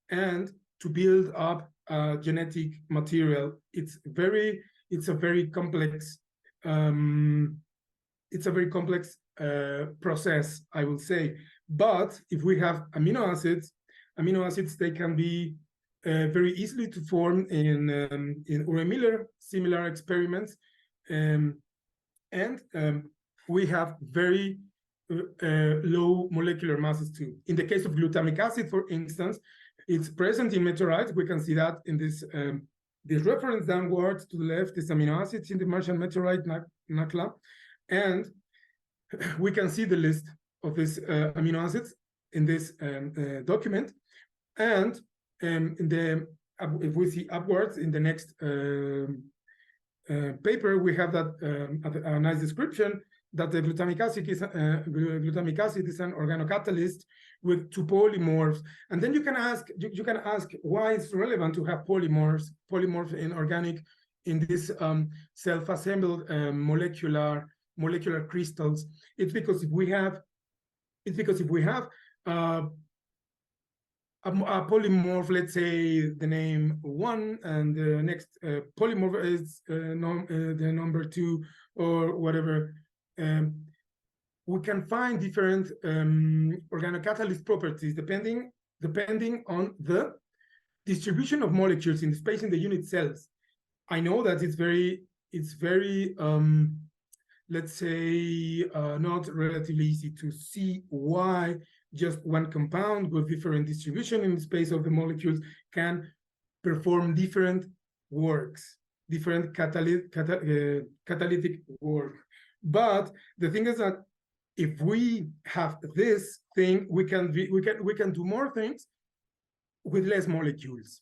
and to build up genetic material. It's a very complex process, I will say. But if we have amino acids, they can be very easily to form in Urey-Miller similar experiments, and we have very low molecular masses too. In the case of glutamic acid, for instance, it's present in meteorites. We can see that in this reference downwards to the left, this amino acids in the Martian meteorite NACLA, and we can see the list of these amino acids in this document. And if we see upwards in the next paper, we have that a nice description that the glutamic acid is an organocatalyst with two polymorphs. And then you can ask why it's relevant to have polymorphs in organic, in this self-assembled molecular crystals. It's because if we have polymorph, let's say the name 1, and the next polymorph is the number 2, or whatever. We can find different organocatalyst properties depending on the distribution of molecules in the space in the unit cells. I know that it's very let's say not relatively easy to see why just one compound with different distribution in the space of the molecules can perform different works, different catalytic work. But the thing is that if we have this thing, we can do more things with less molecules.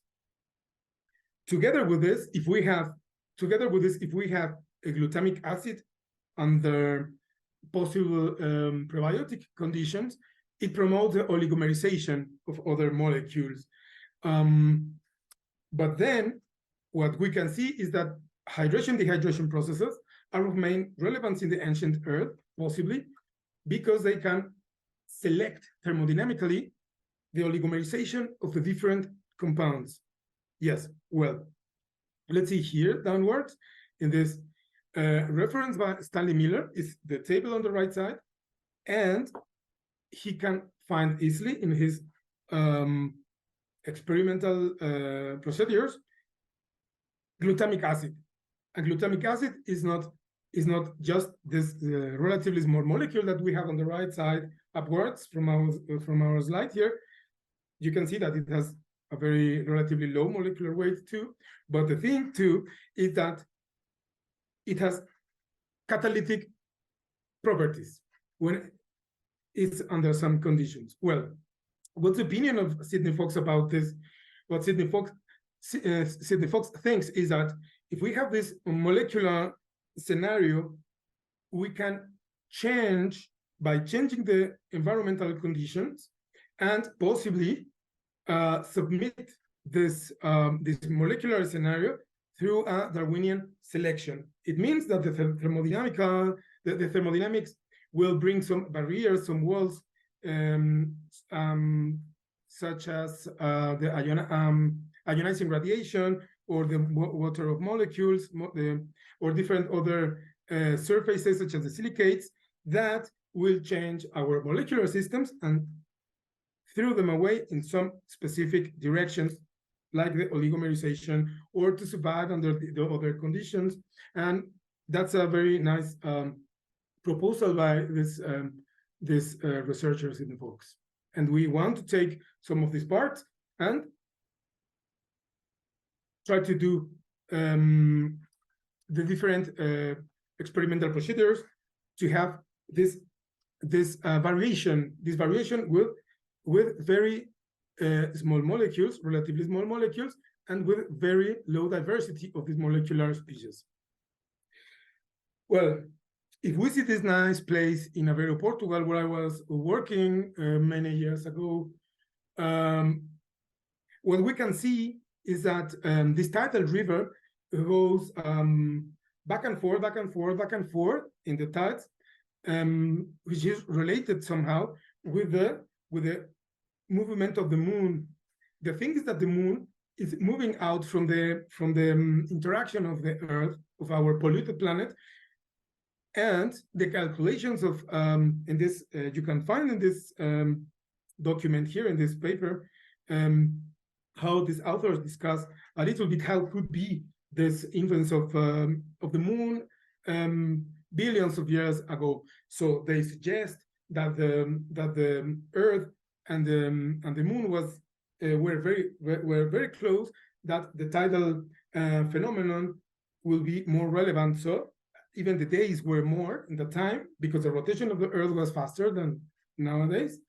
Together with this, if we have a glutamic acid under possible prebiotic conditions, it promotes the oligomerization of other molecules. But then what we can see is that hydration-dehydration processes are of main relevance in the ancient Earth, possibly because they can select thermodynamically the oligomerization of the different compounds. Yes, well, let's see here downwards in this reference by Stanley Miller is the table on the right side, and he can find easily in his experimental procedures glutamic acid. And glutamic acid is not just this relatively small molecule that we have on the right side upwards from our slide here. You can see that it has a very relatively low molecular weight too. But the thing too is that it has catalytic properties when it's under some conditions. Well, what's the opinion of Sidney Fox about this? What Sidney Fox thinks is that if we have this molecular scenario, we can change by changing the environmental conditions and possibly submit this molecular scenario through a Darwinian selection. It means that the thermodynamics will bring some barriers, some walls, such as the ionizing radiation, or the water of molecules, or different other surfaces such as the silicates, that will change our molecular systems and throw them away in some specific directions, like the oligomerization, or to survive under the other conditions. And that's a very nice proposal by this researchers in the books. And we want to take some of these parts and try to do the different experimental procedures to have this variation with very small molecules, relatively small molecules, and with very low diversity of these molecular species. Well, if we see this nice place in Aveiro, Portugal, where I was working many years ago, what we can see is that this tidal river goes back and forth, back and forth, back and forth in the tides, which is related somehow with the movement of the moon. The thing is that the moon is moving out from the interaction of the Earth, of our polluted planet, and the calculations of in this you can find in this document here in this paper how these authors discuss a little bit how could be this influence of the moon billions of years ago. So they suggest that the Earth and the moon were very close, that the tidal phenomenon will be more relevant. So even the days were more in the time because the rotation of the Earth was faster than nowadays,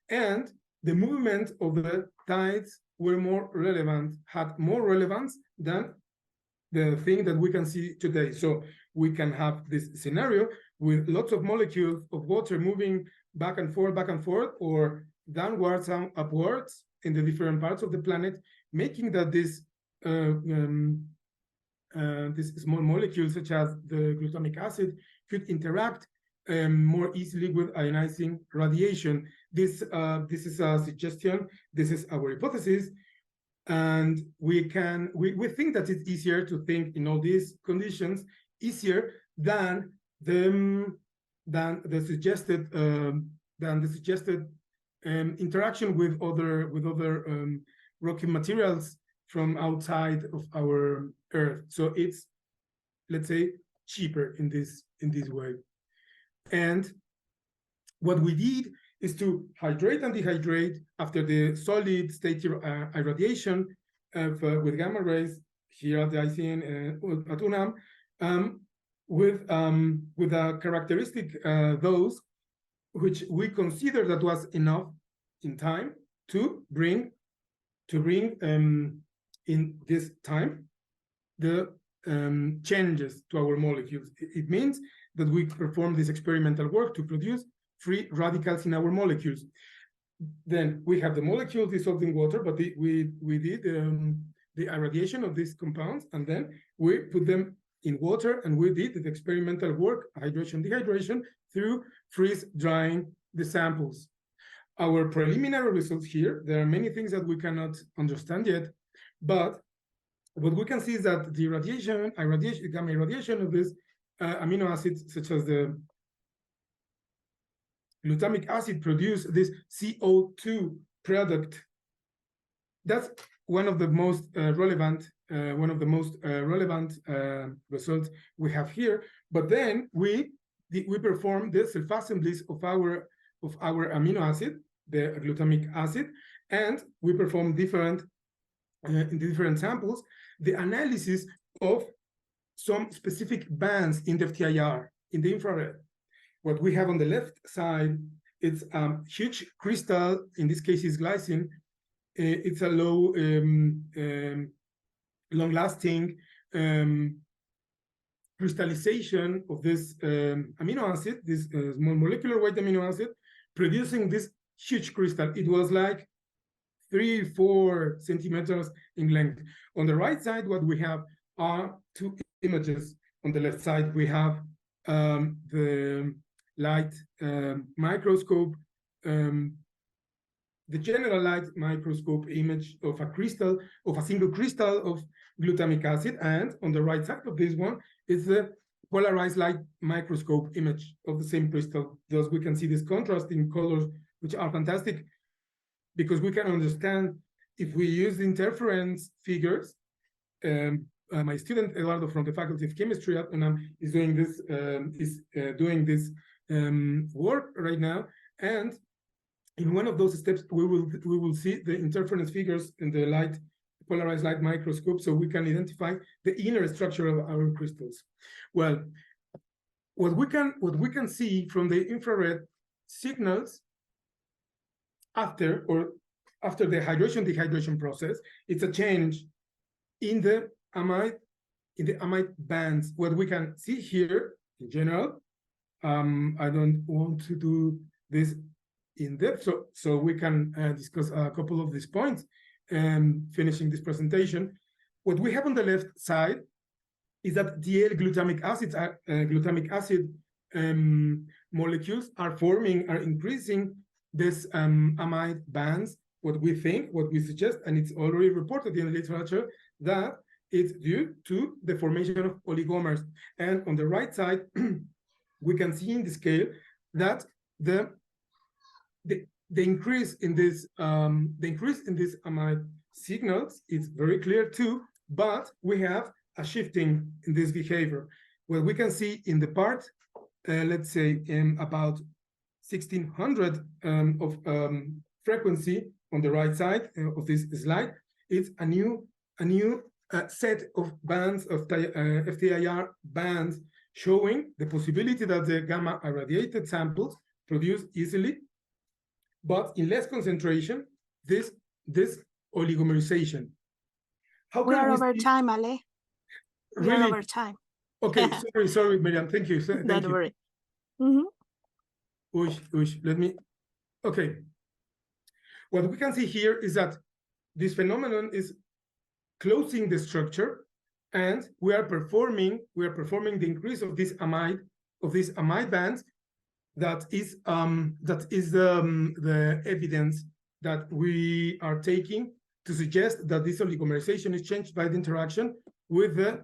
and the movement of the tides were more relevant, had more relevance than the thing that we can see today. So we can have this scenario with lots of molecules of water moving back and forth, or downwards and upwards in the different parts of the planet, making that this small molecules such as the glutamic acid could interact more easily with ionizing radiation. This is a suggestion. This is our hypothesis, and we think that it's easier to think in all these conditions, easier than the suggested interaction with other rocky materials from outside of our Earth. So it's, let's say, cheaper in this way. And what we did is to hydrate and dehydrate after the solid state irradiation with gamma rays here at the ICN at UNAM, with a characteristic dose which we consider that was enough in time to bring in this time the changes to our molecules. It means that we perform this experimental work to produce free radicals in our molecules. Then we have the molecules dissolved in water, but we did the irradiation of these compounds, and then we put them in water, and we did the experimental work, hydration, dehydration, through freeze drying the samples. Our preliminary results here, there are many things that we cannot understand yet, but what we can see is that the gamma irradiation of this amino acids, such as the glutamic acid, produce this CO2 product. That's one of the most relevant results we have here. But then we perform the self-assemblies of our amino acid, the glutamic acid, and we perform in different samples the analysis of some specific bands in the FTIR, in the infrared. What we have on the left side, it's a huge crystal, in this case is glycine. It's a low, long-lasting crystallization of this amino acid, this small molecular weight amino acid, producing this huge crystal. It was like 3-4 centimeters in length. On the right side, what we have are two images. On the left side, we have the light microscope, the general light microscope image of a single crystal of glutamic acid, and on the right side of this one is the polarized light microscope image of the same crystal. Thus, we can see this contrast in colors, which are fantastic, because we can understand if we use the interference figures. My student Eduardo from the Faculty of Chemistry at UNAM is doing this work right now, and in one of those steps we will see the interference figures in the polarized light microscope, so we can identify the inner structure of our crystals. Well, what we can see from the infrared signals after the hydration-dehydration process, it's a change in the amide bands. What we can see here in general, I don't want to do this in depth, so we can discuss a couple of these points finishing this presentation. What we have on the left side is that the glutamic acid molecules are increasing this amide bands. What we suggest, and it's already reported in the literature, that it's due to the formation of oligomers. And on the right side, we can see in the scale that the increase in this amide signals is very clear too, but we have a shifting in this behavior. What we can see in the part, let's say about 1600 of frequency on the right side of this slide, it's a new set of bands of FTIR bands showing the possibility that the gamma irradiated samples produce easily, but in less concentration, this oligomerization. How we are over time, Ale. We are over time. Okay, sorry, Miriam. Thank you. Don't worry. Let me. Okay. What we can see here is that this phenomenon is closing the structure, and we are performing the increase of this amide bands that is the evidence that we are taking to suggest that this oligomerization is changed by the interaction with the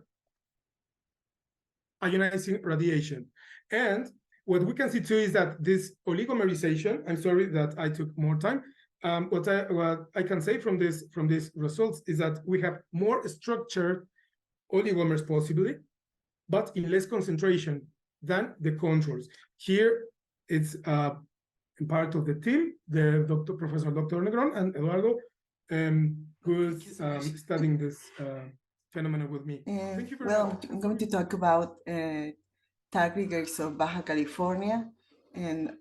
ionizing radiation. And what we can see too is that this oligomerization, I'm sorry that I took more time, what I can say from these results is that we have more structured oligomers possibly, but in less concentration than the controls. Here, it's part of the team, the Professor Dr. Negron and Eduardo, who is studying this phenomenon with me. Thank you very much. I'm going to talk about tardigrades of Baja California and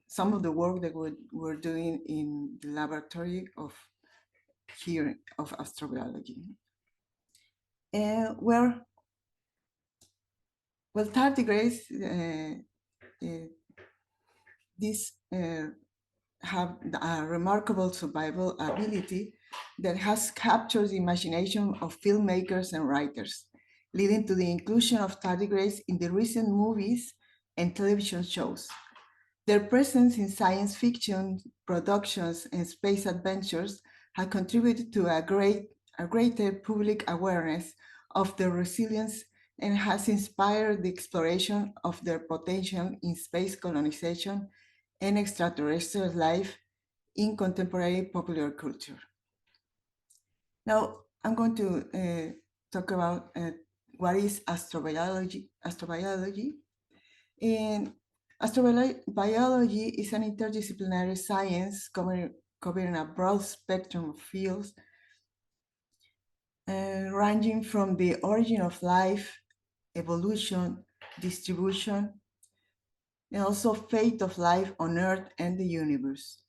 some of the work that we're doing in the laboratory of astrobiology. Tardigrades, these have a remarkable survival ability that has captured the imagination of filmmakers and writers, leading to the inclusion of tardigrades in the recent movies and television shows. Their presence in science fiction productions and space adventures has contributed to a greater public awareness of their resilience and has inspired the exploration of their potential in space colonization and extraterrestrial life in contemporary popular culture. Now, I'm going to talk about what is astrobiology. And astrobiology is an interdisciplinary science covering a broad spectrum of fields, ranging from the origin of life, evolution, distribution, and also fate of life on Earth and the universe,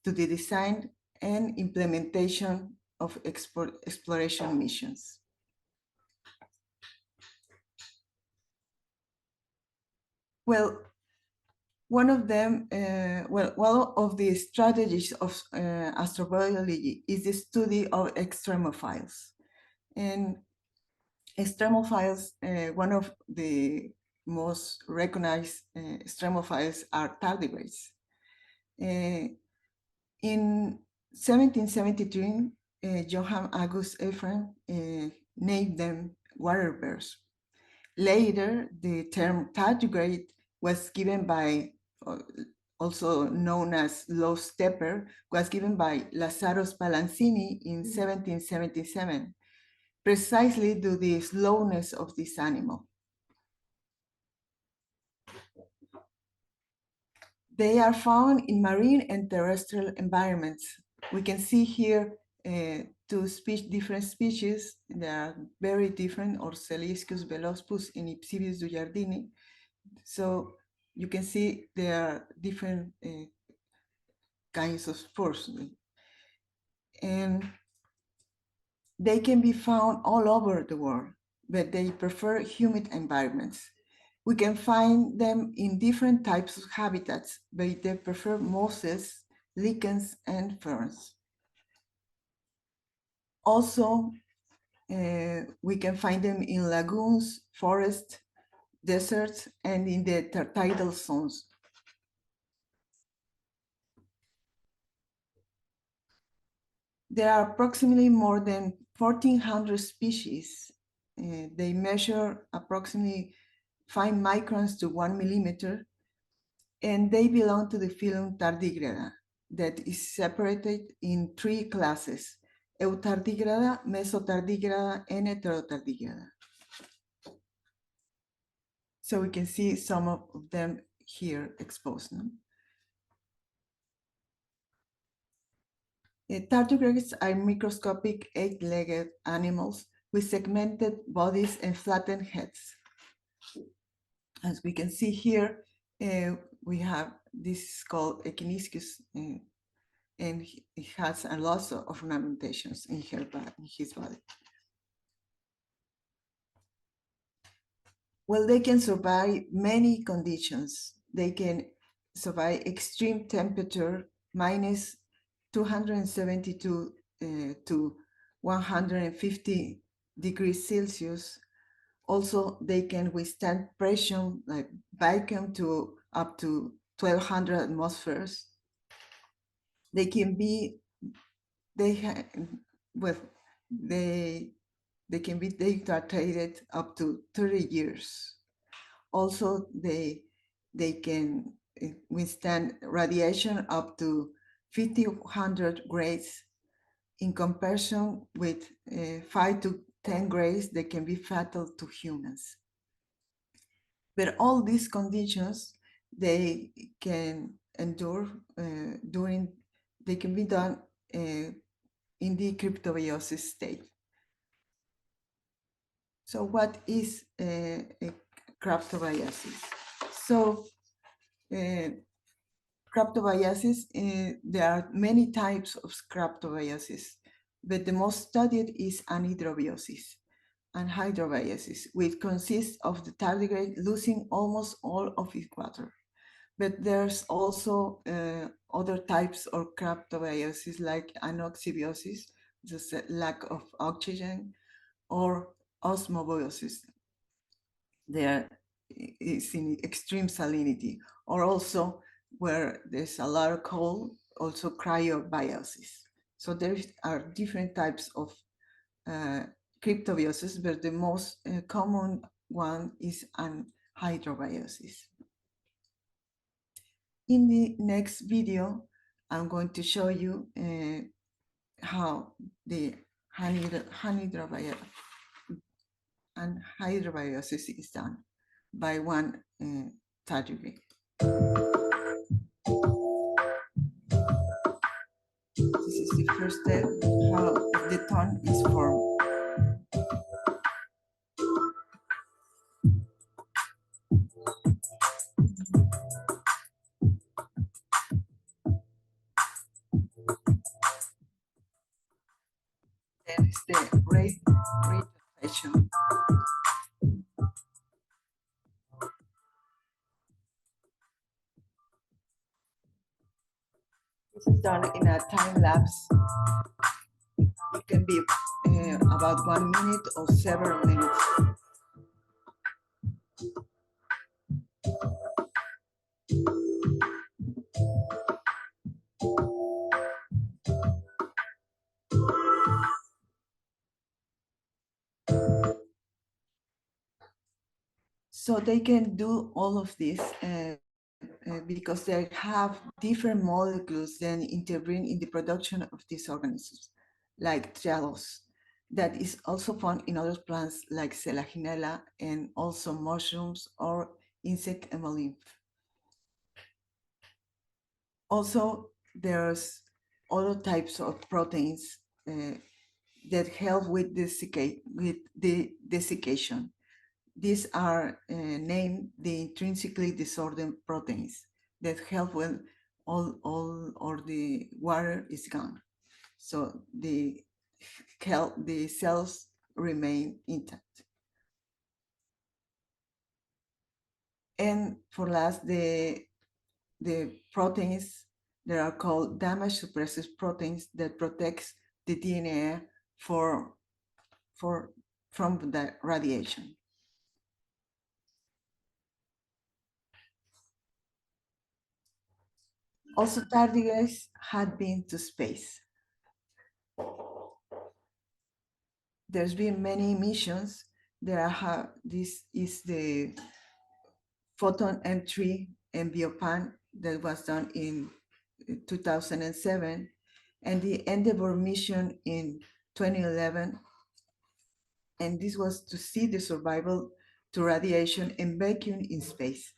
to the design and implementation of exploration missions. Well, one of the strategies of astrobiology is the study of extremophiles. And extremophiles, one of the most recognized extremophiles are tardigrades. In 1773, Johann August Ephraim named them water bears. Later, the term tardigrade was given by, also known as low stepper, was given by Lazzaro Spallanzini in 1777, precisely due to the slowness of this animal. They are found in marine and terrestrial environments. We can see here two different species that are very different, Orseliscus velospus and Ipsidius dujardini. So you can see there are different kinds of spores. And they can be found all over the world, but they prefer humid environments. We can find them in different types of habitats, but they prefer mosses, lichens, and ferns. Also, we can find them in lagoons, forests, deserts, and in the tidal zones. There are approximately more than 1,400 species. They measure approximately 5 microns to 1 millimeter, and they belong to the phylum Tardigrada that is separated in 3 classes: Eutardigrada, Mesotardigrada, and Heterotardigrada. So we can see some of them here exposed. No? Tardigrades are microscopic 8-legged animals with segmented bodies and flattened heads. As we can see here, we have this called Echiniscus, and it has a lot of ornamentations in his body. Well, they can survive many conditions. They can survive extreme temperature, minus 272 to 150 degrees Celsius. Also, they can withstand pressure like vacuum to up to 1200 atmospheres. They can be, well, they can be dehydrated up to 30 years. Also, they can withstand radiation up to 5,100 grays. In comparison with 5 to 10 grays, they can be fatal to humans. But all these conditions, they can endure they can be done in the cryptobiosis state. So what is cryptobiosis? So cryptobiosis, there are many types of cryptobiosis, but the most studied is anhydrobiosis and hydrobiosis, which consists of the tardigrade losing almost all of its water. But there's also other types of cryptobiosis like anoxybiosis, just a lack of oxygen, or osmobiosis. There is in extreme salinity, or also where there's a lot of cold, also cryobiosis. So there are different types of cryptobiosis, but the most common one is anhydrobiosis. In the next video, I'm going to show you how the anhydrobiosis is done by one tardigrade. This is the first step, how the tone is formed. Then is the rate rotation. This is done in a time lapse. It can be about 1 minute or several minutes. So they can do all of this because they have different molecules that intervene in the production of these organisms, like trialose, that is also found in other plants like Selaginella and also mushrooms or insect hemolymph. Also, there's other types of proteins that help with the desiccation. These are named the intrinsically disordered proteins that help when all the water is gone. So the cells remain intact. And for last, the proteins that are called damage suppressive proteins that protects the DNA from the radiation. Also, tardigrades had been to space. There's been many missions. This is the Photon M3 and Biopan that was done in 2007, and the Endeavour mission in 2011. And this was to see the survival to radiation and vacuum in space.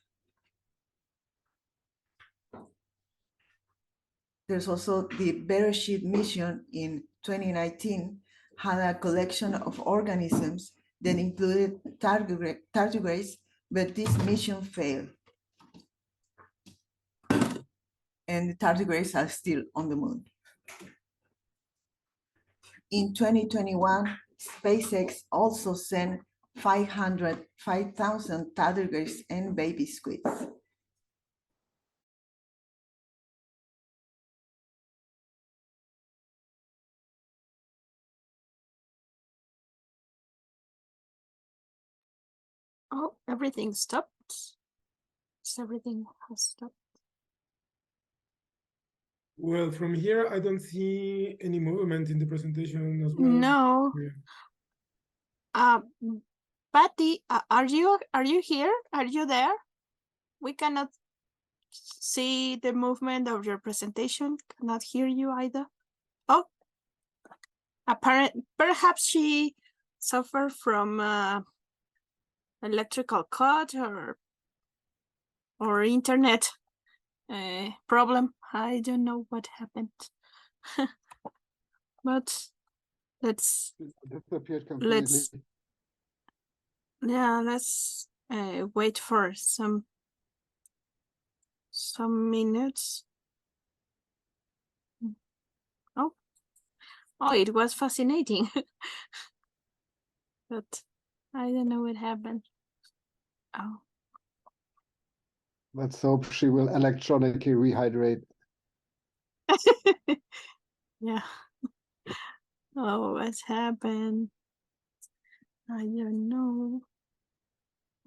There's also the Beresheet mission in 2019, had a collection of organisms that included tardigrades, but this mission failed. And the tardigrades are still on the moon. In 2021, SpaceX also sent 5,000 tardigrades and baby squids. Oh, everything stopped. Everything has stopped. Well, from here, I don't see any movement in the presentation as well. No. Yeah. Patty, are you here? Are you there? We cannot see the movement of your presentation. Cannot hear you either. Oh, perhaps she suffered from electrical cut or internet problem. I don't know what happened. But let's wait for some minutes. Oh, it was fascinating. But I don't know what happened. Oh. Let's hope she will electronically rehydrate. Yeah. Oh, what's happened? I don't know.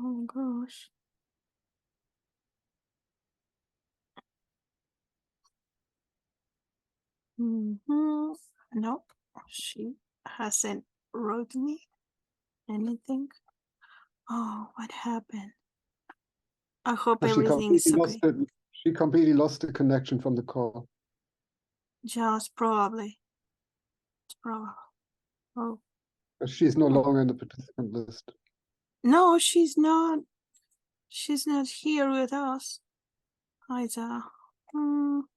Oh gosh. No, she hasn't wrote me anything. Oh, what happened? I hope everything is okay. She completely lost the connection from the call. Just probably. It's probable. Oh. But she's no longer in the participant list. No, she's not. She's not here with us. Either. One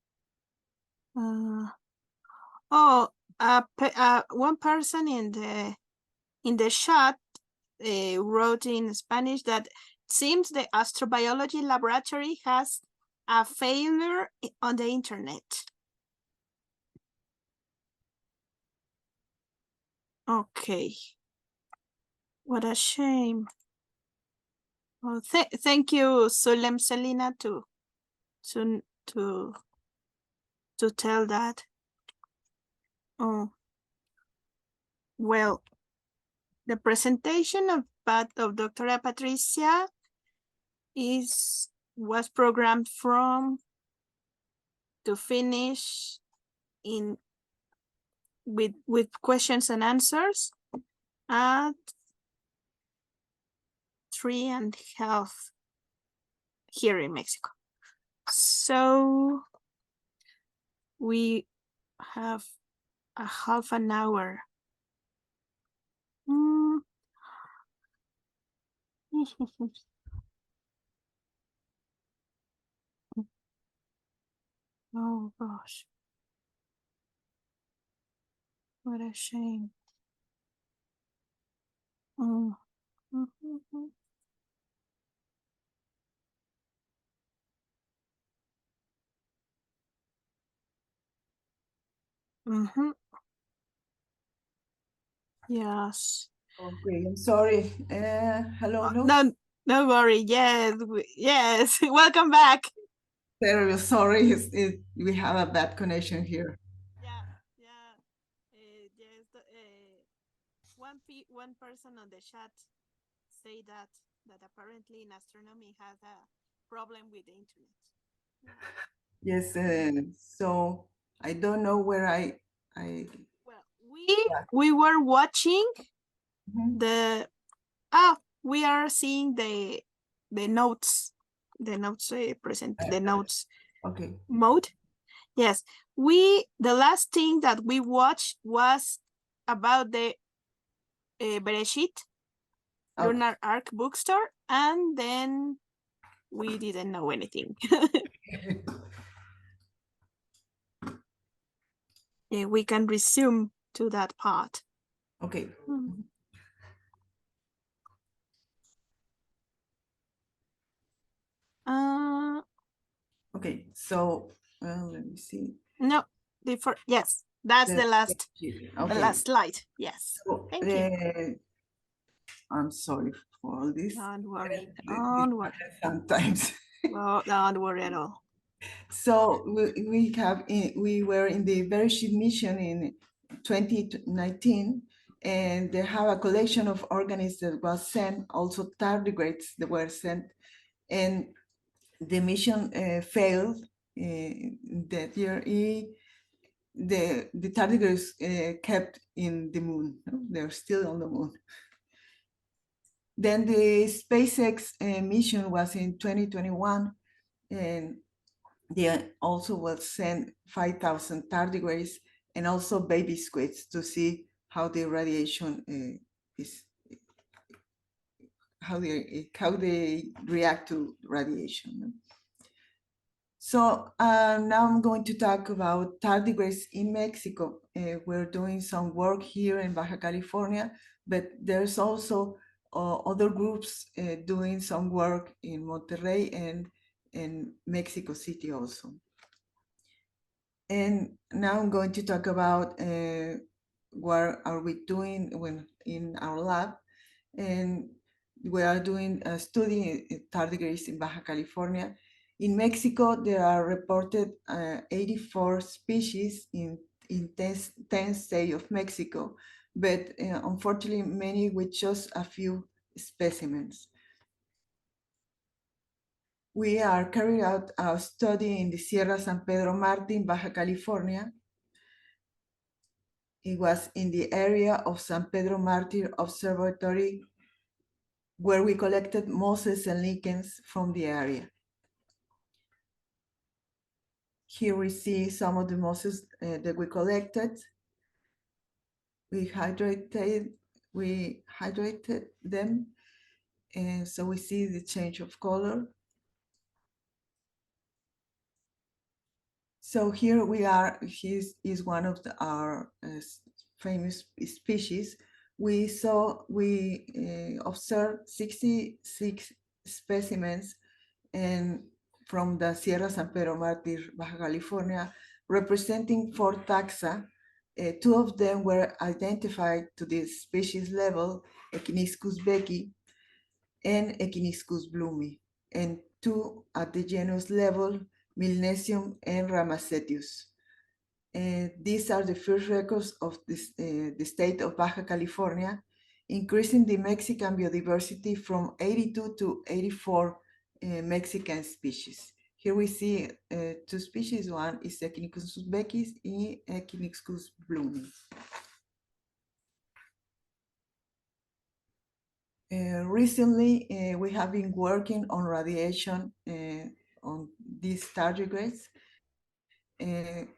person in the chat wrote in Spanish that it seems the astrobiology laboratory has a failure on the internet. Okay. What a shame. Well, thank you, Sulem Selina, to tell that. Oh, well, the presentation of Dr. Patricia was programmed to finish with questions and answers at 3:30 here in Mexico. So we have a half an hour. Oh gosh. What a shame. Yes. Okay, I'm sorry. Hello, no. Don't worry. Yes, yes. Welcome back. Terrible. Sorry, we have a bad connection here. Yeah. Yes. One person on the chat say that apparently in astronomy has a problem with the internet. Yes. So I don't know where I. Well, we were watching we are seeing the notes. The notes present. The notes. Okay. Mode. Yes, the last thing that we watched was about the Bereshit Lunar Arc bookstore, and then we didn't know anything. We can resume to that part. Okay. Okay, so let me see. No, yes, that's the last slide. Yes. So, thank you. I'm sorry for all this. Don't worry. Don't worry. Sometimes. Well, don't worry at all. So we were in the Bereshit mission in 2019, and they have a collection of organisms that was sent, also tardigrades that were sent, and the mission failed that year, the tardigrades kept in the moon. They're still on the moon. Then the SpaceX mission was in 2021, and they also will send 5,000 tardigrades and also baby squids to see how the radiation is, how they react to radiation. So now I'm going to talk about tardigrades in Mexico. We're doing some work here in Baja California, but there's also other groups doing some work in Monterrey and in Mexico City also. And now I'm going to talk about what are we doing when in our lab. And we are doing a study in tardigrades in Baja California. In Mexico, there are reported 84 species in 10 states of Mexico, but unfortunately, many with just a few specimens. We are carrying out a study in the Sierra San Pedro Martin, Baja California. It was in the area of San Pedro Martin Observatory, where we collected mosses and lichens from the area. Here we see some of the mosses that we collected. We hydrated them, and so we see the change of color. So here we are. He is one of our famous species. We observed 66 specimens and from the Sierra San Pedro Martir, Baja California, representing 4 taxa. 2 of them were identified to the species level, Echiniscus becki and Echiniscus bloomi, and 2 at the genus level, Milnesium and Ramacetius. These are the first records of this, the state of Baja California, increasing the Mexican biodiversity from 82 to 84 Mexican species. Here we see 2 species. One is Echiniscus becki and Echiniscus bloomi. Recently, we have been working on radiation on these tardigrades. And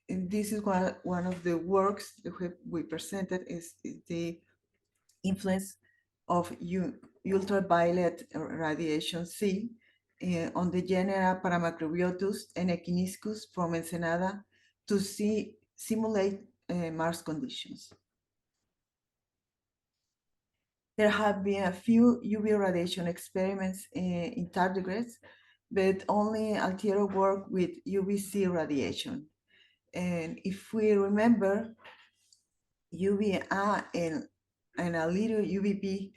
this is one of the works that we presented is the influence of ultraviolet radiation C on the genera Paramacrobiotus and Echiniscus from Ensenada to simulate Mars conditions. There have been a few UV radiation experiments in tardigrades, but only Altiero worked with UVC radiation. And if we remember, UVA and a little UVB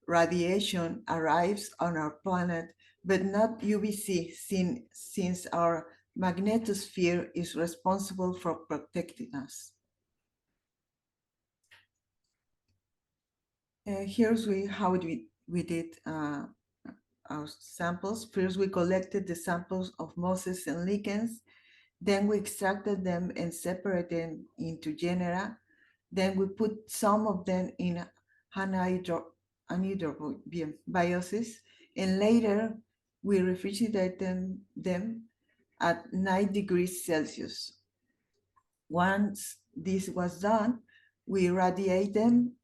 radiation arrives on our planet, but not UVC, since our magnetosphere is responsible for protecting us. Here's how we did our samples. First, we collected the samples of mosses and lichens. Then we extracted them and separated them into genera. Then we put some of them in anhydrobiosis, and later we refrigerated them at 9 degrees Celsius. Once this was done, we irradiate them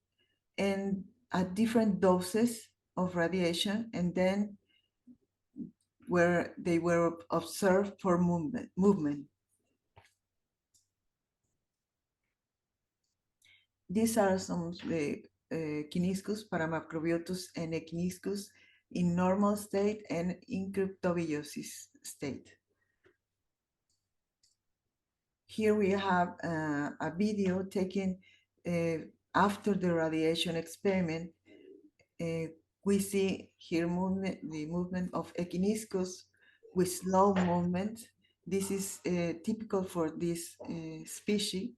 and at different doses of radiation, and then where they were observed for movement. These are some of the Echiniscus, Paramacrobiotus, and Echiniscus in normal state and in cryptobiosis state. Here we have a video taken after the radiation experiment. We see here the movement of Echiniscus with slow movement. This is typical for this species.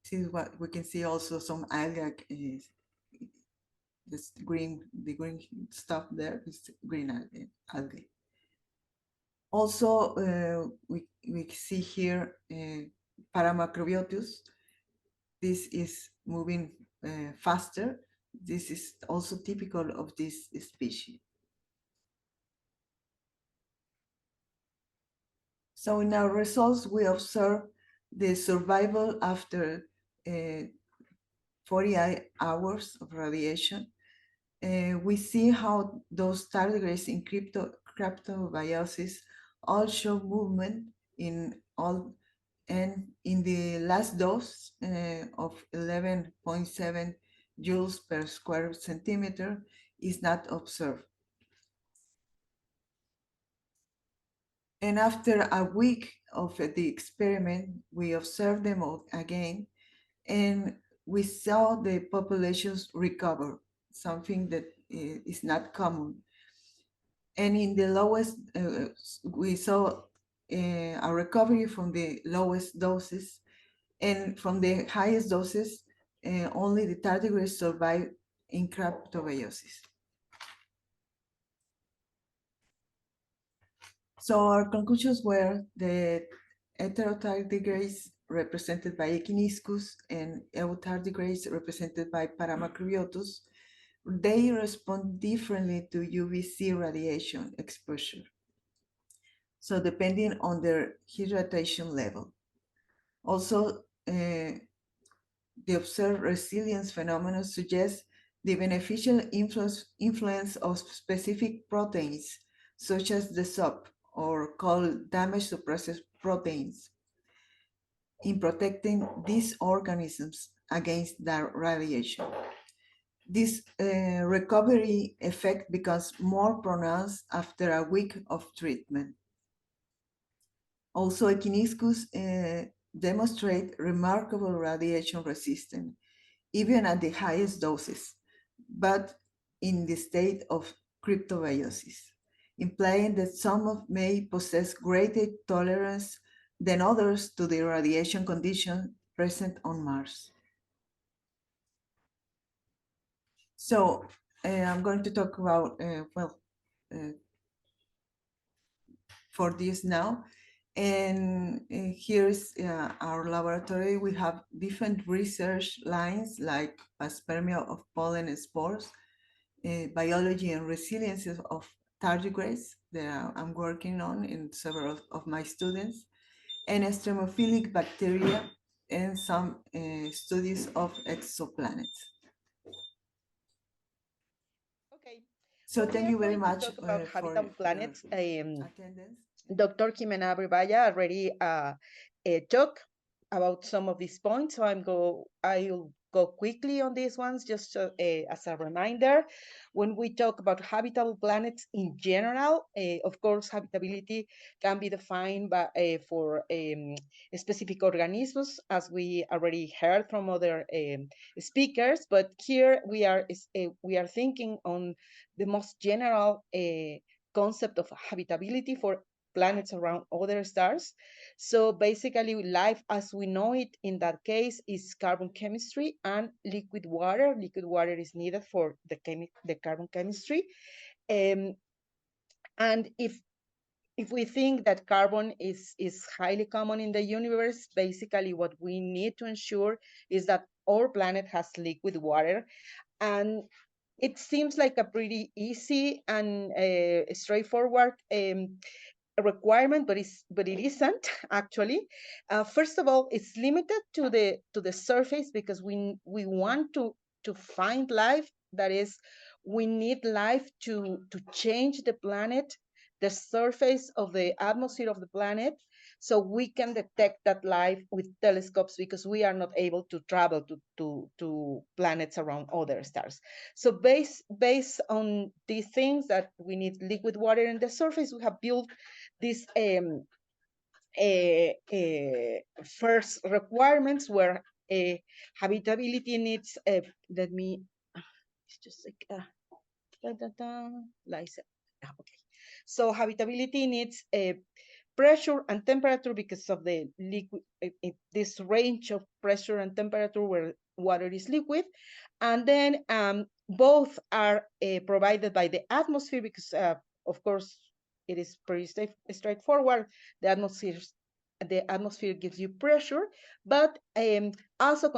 This is what we can see also some algae the green stuff there is green algae. Also, we see here Paramacrobiotus. This is moving faster. This is also typical of this species. So in our results, we observe the survival after 48 hours of radiation. We see how those tardigrades in cryptobiosis all show movement in all, and in the last dose of 11.7 joules per square centimeter is not observed. And after a week of the experiment, we observed them again, and we saw the populations recover, something that is not common. And in the lowest, we saw a recovery from the lowest doses, and from the highest doses, only the tardigrades survived in cryptobiosis. So our conclusions were that heterotardigrades represented by Echiniscus and eutardigrades represented by Paramacrobiotus, they respond differently to UVC radiation exposure. So depending on their hydration level. Also, the observed resilience phenomenon suggests the beneficial influence of specific proteins, such as the SOP, or called damage suppressive proteins, in protecting these organisms against that radiation. This recovery effect becomes more pronounced after a week of treatment. Also, Echiniscus demonstrate remarkable radiation resistance, even at the highest doses, but in the state of cryptobiosis, implying that some may possess greater tolerance than others to the radiation condition present on Mars. So I'm going to talk about, for this now. And here's our laboratory. We have different research lines like panspermia of pollen and spores, biology and resilience of tardigrades that I'm working on in several of my students, and extremophilic bacteria, and some studies of exoplanets. Okay. So Well, thank we you are very going to much talk about for habitable planets. attendance. Dr. Jimena Abrevaya already talked about some of these points, so I'll go quickly on these ones, just as a reminder. When we talk about habitable planets in general, of course, habitability can be defined by, for specific organisms, as we already heard from other speakers. But here we are thinking on the most general concept of habitability for planets around other stars. So basically, life as we know it in that case is carbon chemistry and liquid water. Liquid water is needed for the carbon chemistry. And if we think that carbon is highly common in the universe, basically what we need to ensure is that our planet has liquid water. And it seems like a pretty easy and straightforward requirement, but it isn't actually. First of all, it's limited to the surface, because we want to find life. That is, we need life to change the planet, the surface of the atmosphere of the planet, so we can detect that life with telescopes, because we are not able to travel to planets around other stars. So based on these things, that we need liquid water in the surface, we have built these first requirements, where habitability needs, let me just like okay. So habitability needs pressure and temperature, because of the liquid, this range of pressure and temperature where water is liquid. And then both are provided by the atmosphere because, of course, it is pretty straightforward. The atmosphere gives you pressure, but also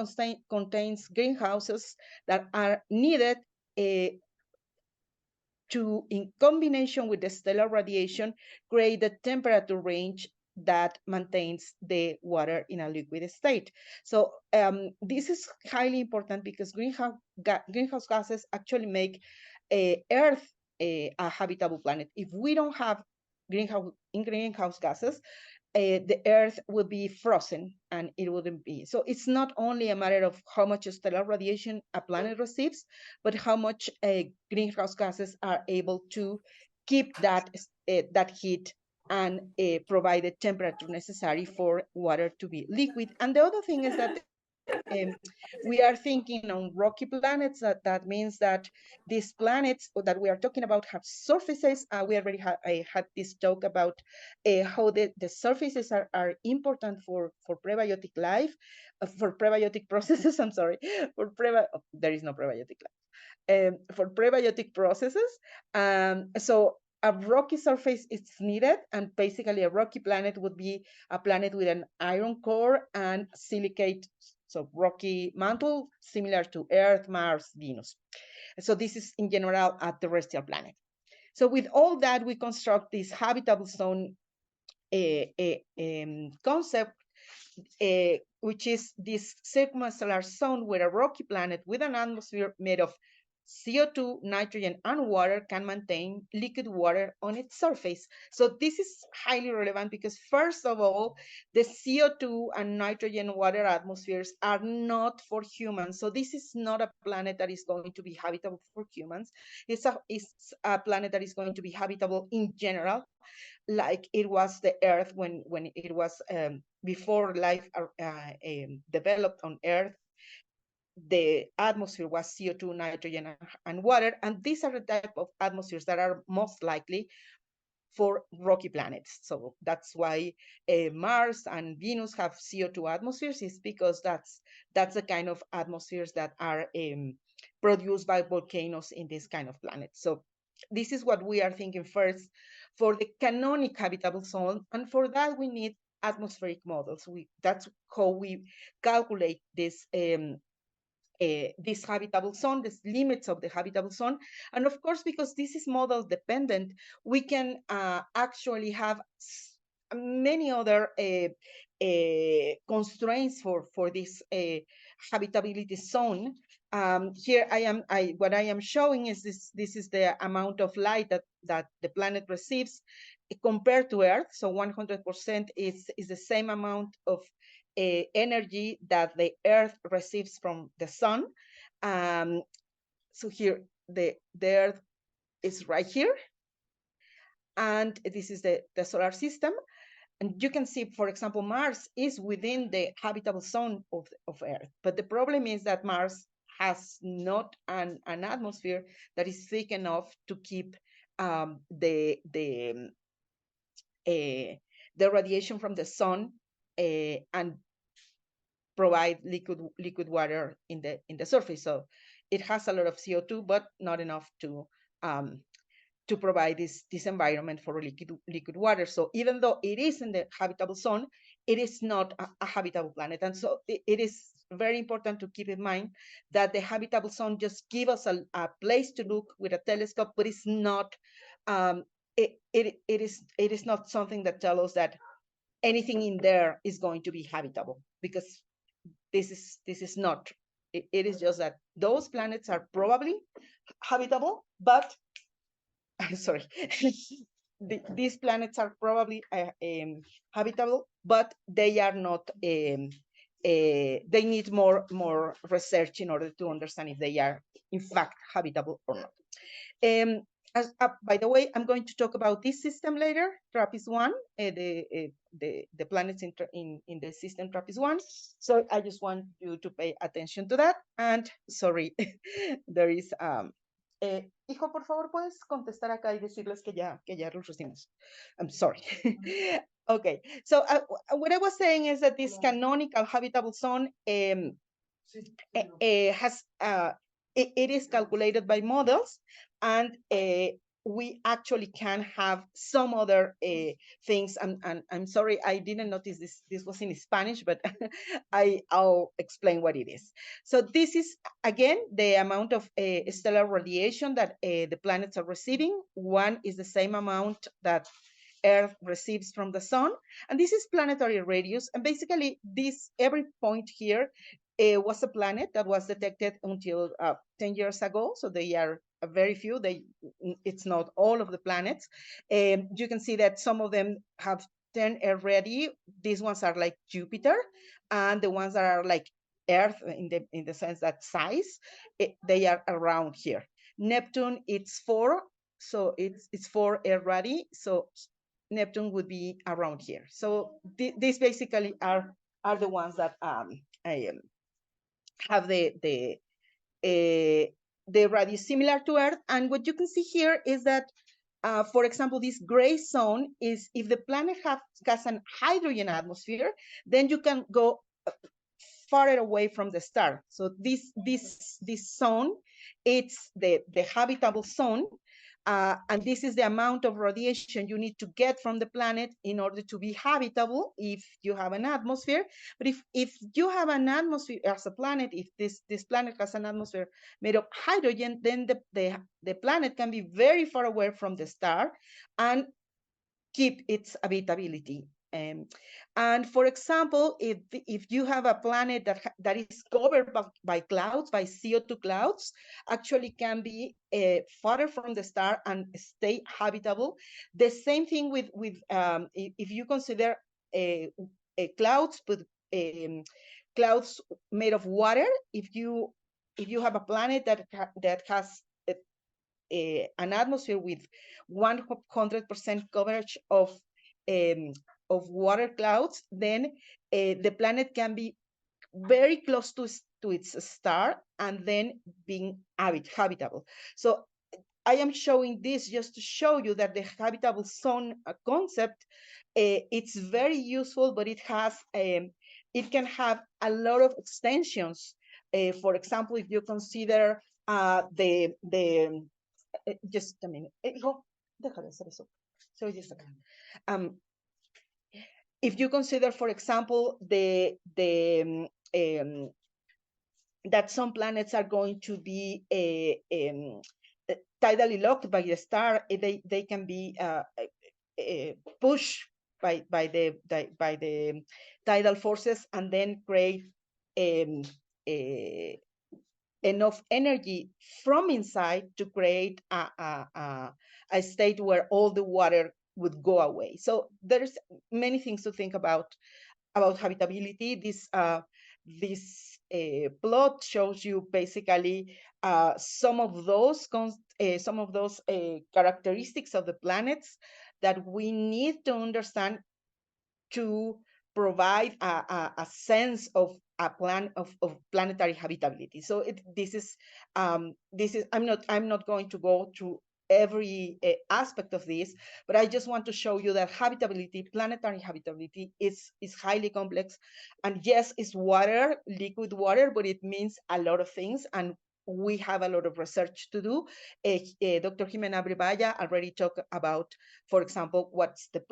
contains greenhouses that are needed to, in combination with the stellar radiation, create the temperature range that maintains the water in a liquid state. So this is highly important because greenhouse gases actually make Earth a habitable planet. If we don't have greenhouse gases, the Earth will be frozen and it wouldn't be. So it's not only a matter of how much stellar radiation a planet receives, but how much greenhouse gases are able to keep that heat and provide the temperature necessary for water to be liquid. And the other thing is that we are thinking on rocky planets. That means that these planets that we are talking about have surfaces. We already had this talk about how the surfaces are important for prebiotic life, for prebiotic processes. I'm sorry, there is no prebiotic life. For prebiotic processes. So a rocky surface is needed, and basically a rocky planet would be a planet with an iron core and silicate, so rocky mantle, similar to Earth, Mars, Venus. So this is in general a terrestrial planet. So with all that, we construct this habitable zone concept, which is this circumstellar zone where a rocky planet with an atmosphere made of CO2, nitrogen, and water can maintain liquid water on its surface. So this is highly relevant because, first of all, the CO2 and nitrogen water atmospheres are not for humans. So this is not a planet that is going to be habitable for humans. It's a planet that is going to be habitable in general, like it was the Earth when it was before life developed on Earth. The atmosphere was CO2, nitrogen, and water, and these are the type of atmospheres that are most likely for rocky planets. So that's why Mars and Venus have CO2 atmospheres, is because that's the kind of atmospheres that are produced by volcanoes in this kind of planets. So this is what we are thinking first for the canonic habitable zone, and for that we need atmospheric models. That's how we calculate this habitable zone, the limits of the habitable zone. And of course, because this is model dependent, we can actually have many other constraints for this habitability zone. Here what I am showing is this is the amount of light that the planet receives compared to Earth. So 100% is the same amount of energy that the Earth receives from the sun. So here the Earth is right here, and this is the solar system. And you can see, for example, Mars is within the habitable zone of Earth, but the problem is that Mars has not an atmosphere that is thick enough to keep the radiation from the sun and provide liquid water in the surface. So it has a lot of CO2, but not enough to provide this environment for liquid water. So even though it is in the habitable zone, it is not a habitable planet. And so it is very important to keep in mind that the habitable zone just gives us a place to look with a telescope, but it's not it is not something that tells us that anything in there is going to be habitable, because this is not. It is just that those planets are probably habitable, but sorry, these planets are probably habitable, but they are not. They need more research in order to understand if they are in fact habitable or not. By the way, I'm going to talk about this system later, TRAPPIST-1, the planets in the system TRAPPIST-1. So I just want you to pay attention to that. And sorry, there is hijo, por favor, puedes contestar acá y decirles que ya los recibimos. I'm sorry. Okay, so what I was saying is that this canonical habitable zone has it is calculated by models, and we actually can have some other things. And I'm sorry, I didn't notice this was in Spanish, but I'll explain what it is. So this is, again, the amount of stellar radiation that the planets are receiving. One is the same amount that Earth receives from the sun, and this is planetary radius. And basically, every point here was a planet that was detected until 10 years ago. So they are very few. It's not all of the planets. You can see that some of them have turned already. These ones are like Jupiter, and the ones that are like Earth in the sense that size, they are around here. Neptune, it's 4, so it's 4 already. So Neptune would be around here. So these basically are the ones that have the radius similar to Earth. And what you can see here is that, for example, this gray zone is if the planet has an hydrogen atmosphere, then you can go farther away from the star. So this zone, it's the habitable zone. And this is the amount of radiation you need to get from the planet in order to be habitable if you have an atmosphere. But if you have an atmosphere as a planet, if this planet has an atmosphere made of hydrogen, then the planet can be very far away from the star and keep its habitability. And for example, if you have a planet that is covered by clouds, by CO2 clouds, actually can be farther from the star and stay habitable. The same thing with if you consider clouds, but clouds made of water. If you have a planet that has an atmosphere with 100% coverage of water clouds, then the planet can be very close to its star and then being habitable. So I am showing this just to show you that the habitable zone concept, it's very useful, but it can have a lot of extensions. For example, if you consider just a minute. Déjame hacer eso. So just if you consider, for example, that some planets are going to be tidally locked by the star, they can be pushed by the tidal forces and then create enough energy from inside to create a state where all the water would go away. So there's many things to think about habitability. This plot shows you basically some of those characteristics of the planets that we need to understand to provide a sense of a plan of planetary habitability. So this is I'm not going to go through every aspect of this, but I just want to show you that habitability, planetary habitability, is highly complex. And yes, it's water, liquid water, but it means a lot of things, and we have a lot of research to do. Dr. Jimena Bribaya already talked about, for example, what's the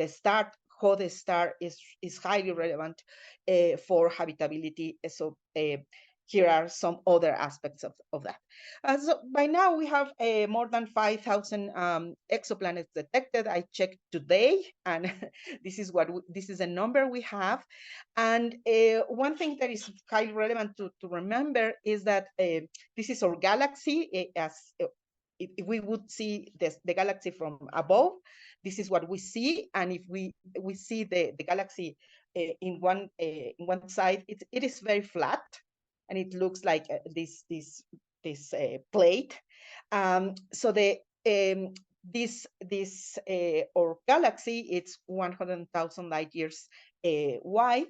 start, how the star is highly relevant for habitability. So here are some other aspects of that. So by now we have more than 5,000 exoplanets detected. I checked today, and this is a number we have. And one thing that is highly relevant to remember is that this is our galaxy. If we would see the galaxy from above, this is what we see. And if we see the galaxy in one side, it is very flat, and it looks like this plate. So our galaxy, it's 100,000 light years wide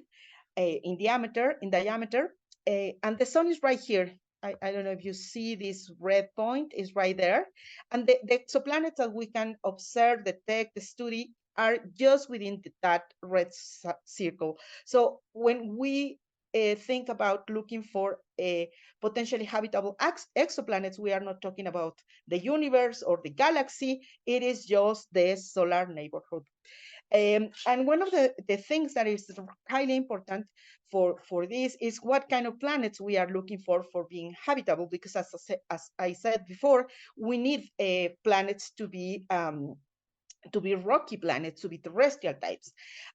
in diameter, and the sun is right here. I don't know if you see this red point is right there. And the exoplanets that we can observe, detect, study are just within that red circle. So when we think about looking for potentially habitable exoplanets, we are not talking about the universe or the galaxy. It is just the solar neighborhood. And one of the things that is highly important for this is what kind of planets we are looking for being habitable, because as I said before, we need planets to be rocky planets, to be terrestrial types.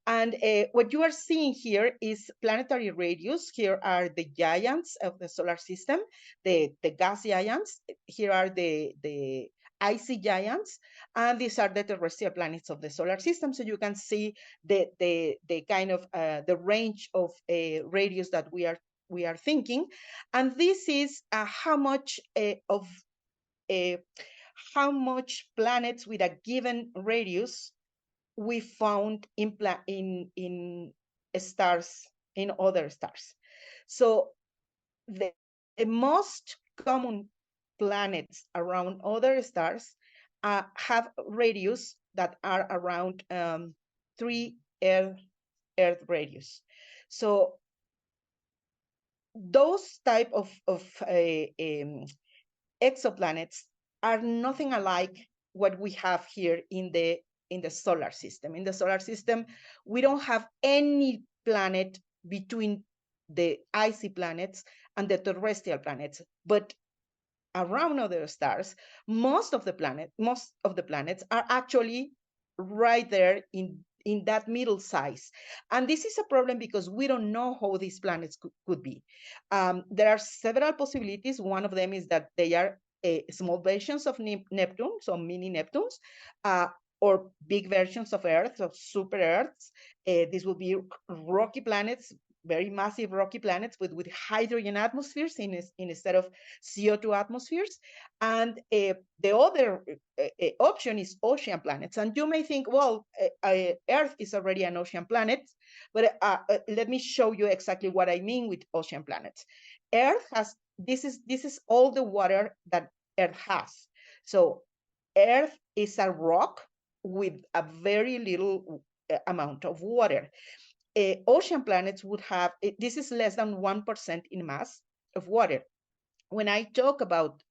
And what you are seeing here is planetary radius. Here are the giants of the solar system, the gas giants. Here are the icy giants, and these are the terrestrial planets of the solar system. So you can see the kind of the range of radius that we are thinking, and this is how much planets with a given radius we found in stars, in other stars. So the most common planets around other stars have radius that are around 3 Earth radius. So those type of exoplanets are nothing alike what we have here in the solar system. In the solar system, we don't have any planet between the icy planets and the terrestrial planets, but around other stars, most of the planets are actually right there in that middle size. And this is a problem because we don't know how these planets could be. There are several possibilities. One of them is that they are small versions of Neptune, so mini Neptunes, or big versions of Earth, so super Earths. These will be rocky planets, very massive rocky planets with hydrogen atmospheres instead of CO2 atmospheres. And the other option is ocean planets. And you may think, well, Earth is already an ocean planet, but let me show you exactly what I mean with ocean planets. Earth has, this is all the water that Earth has. So Earth is a rock with a very little amount of water. Ocean planets would have, this is less than 1% in mass of water. When I talk about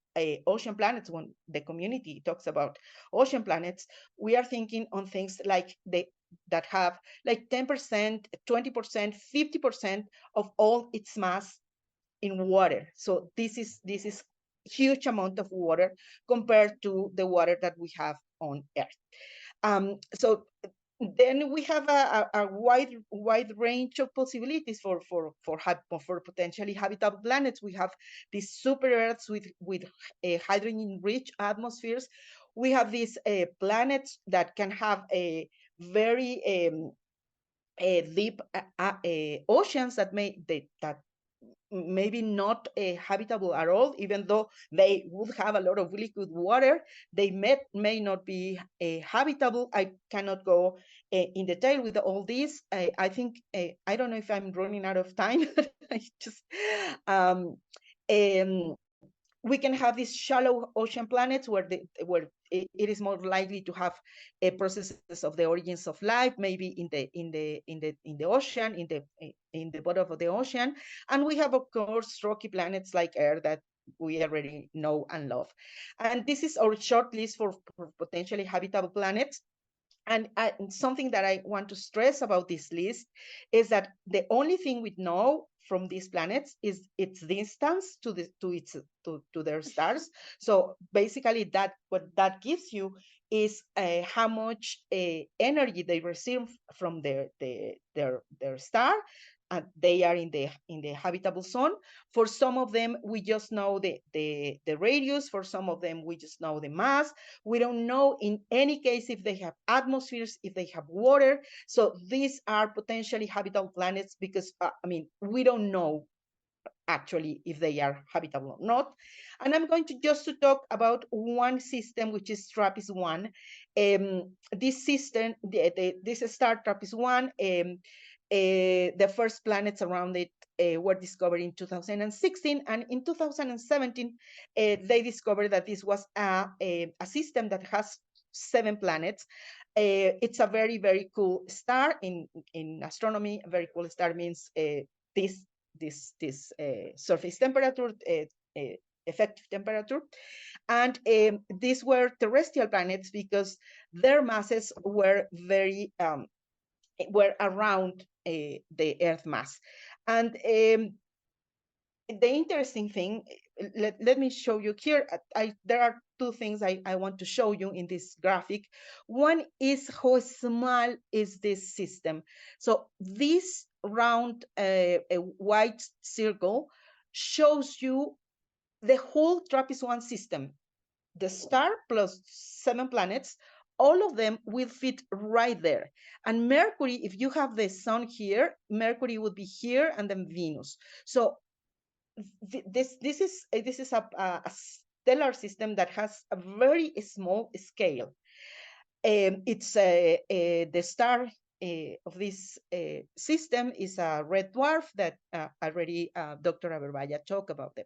ocean planets, when the community talks about ocean planets, we are thinking on things like that have like 10%, 20%, 50% of all its mass in water. So this is huge amount of water compared to the water that we have on Earth. So then we have a wide range of possibilities for potentially habitable planets. We have these super Earths with hydrogen-rich atmospheres. We have these planets that can have a very deep oceans that maybe not habitable at all, even though they would have a lot of liquid water. They may not be habitable. I cannot go in detail with all this. I think, I don't know if I'm running out of time. I just, we can have these shallow ocean planets where it is more likely to have processes of the origins of life, maybe in the ocean, in the bottom of the ocean. And we have, of course, rocky planets like Earth that we already know and love. And this is our short list for potentially habitable planets. And something that I want to stress about this list is that the only thing we know from these planets is its distance to their stars. So basically, what that gives you is how much energy they receive from their star. And they are in the habitable zone. For some of them, we just know the radius. For some of them, we just know the mass. We don't know in any case if they have atmospheres, if they have water. So these are potentially habitable planets because, we don't know actually if they are habitable or not. And I'm going to talk about one system, which is TRAPPIST-1. This system, this star TRAPPIST-1, the first planets around it were discovered in 2016, and in 2017 they discovered that this was a system that has 7 planets. It's a very, very cool star in astronomy. A very cool star means this this surface temperature, effective temperature. And these were terrestrial planets because their masses were very were around the Earth mass. And the interesting thing, let me show you here. There are two things I want to show you in this graphic. One is how small is this system. So this round a white circle shows you the whole TRAPPIST-1 system. The star plus 7 planets, all of them will fit right there. And Mercury, if you have the sun here, Mercury would be here, and then Venus. So this is a stellar system that has a very small scale. It's the star of this system is a red dwarf that already Dr. Aberbaya talked about them.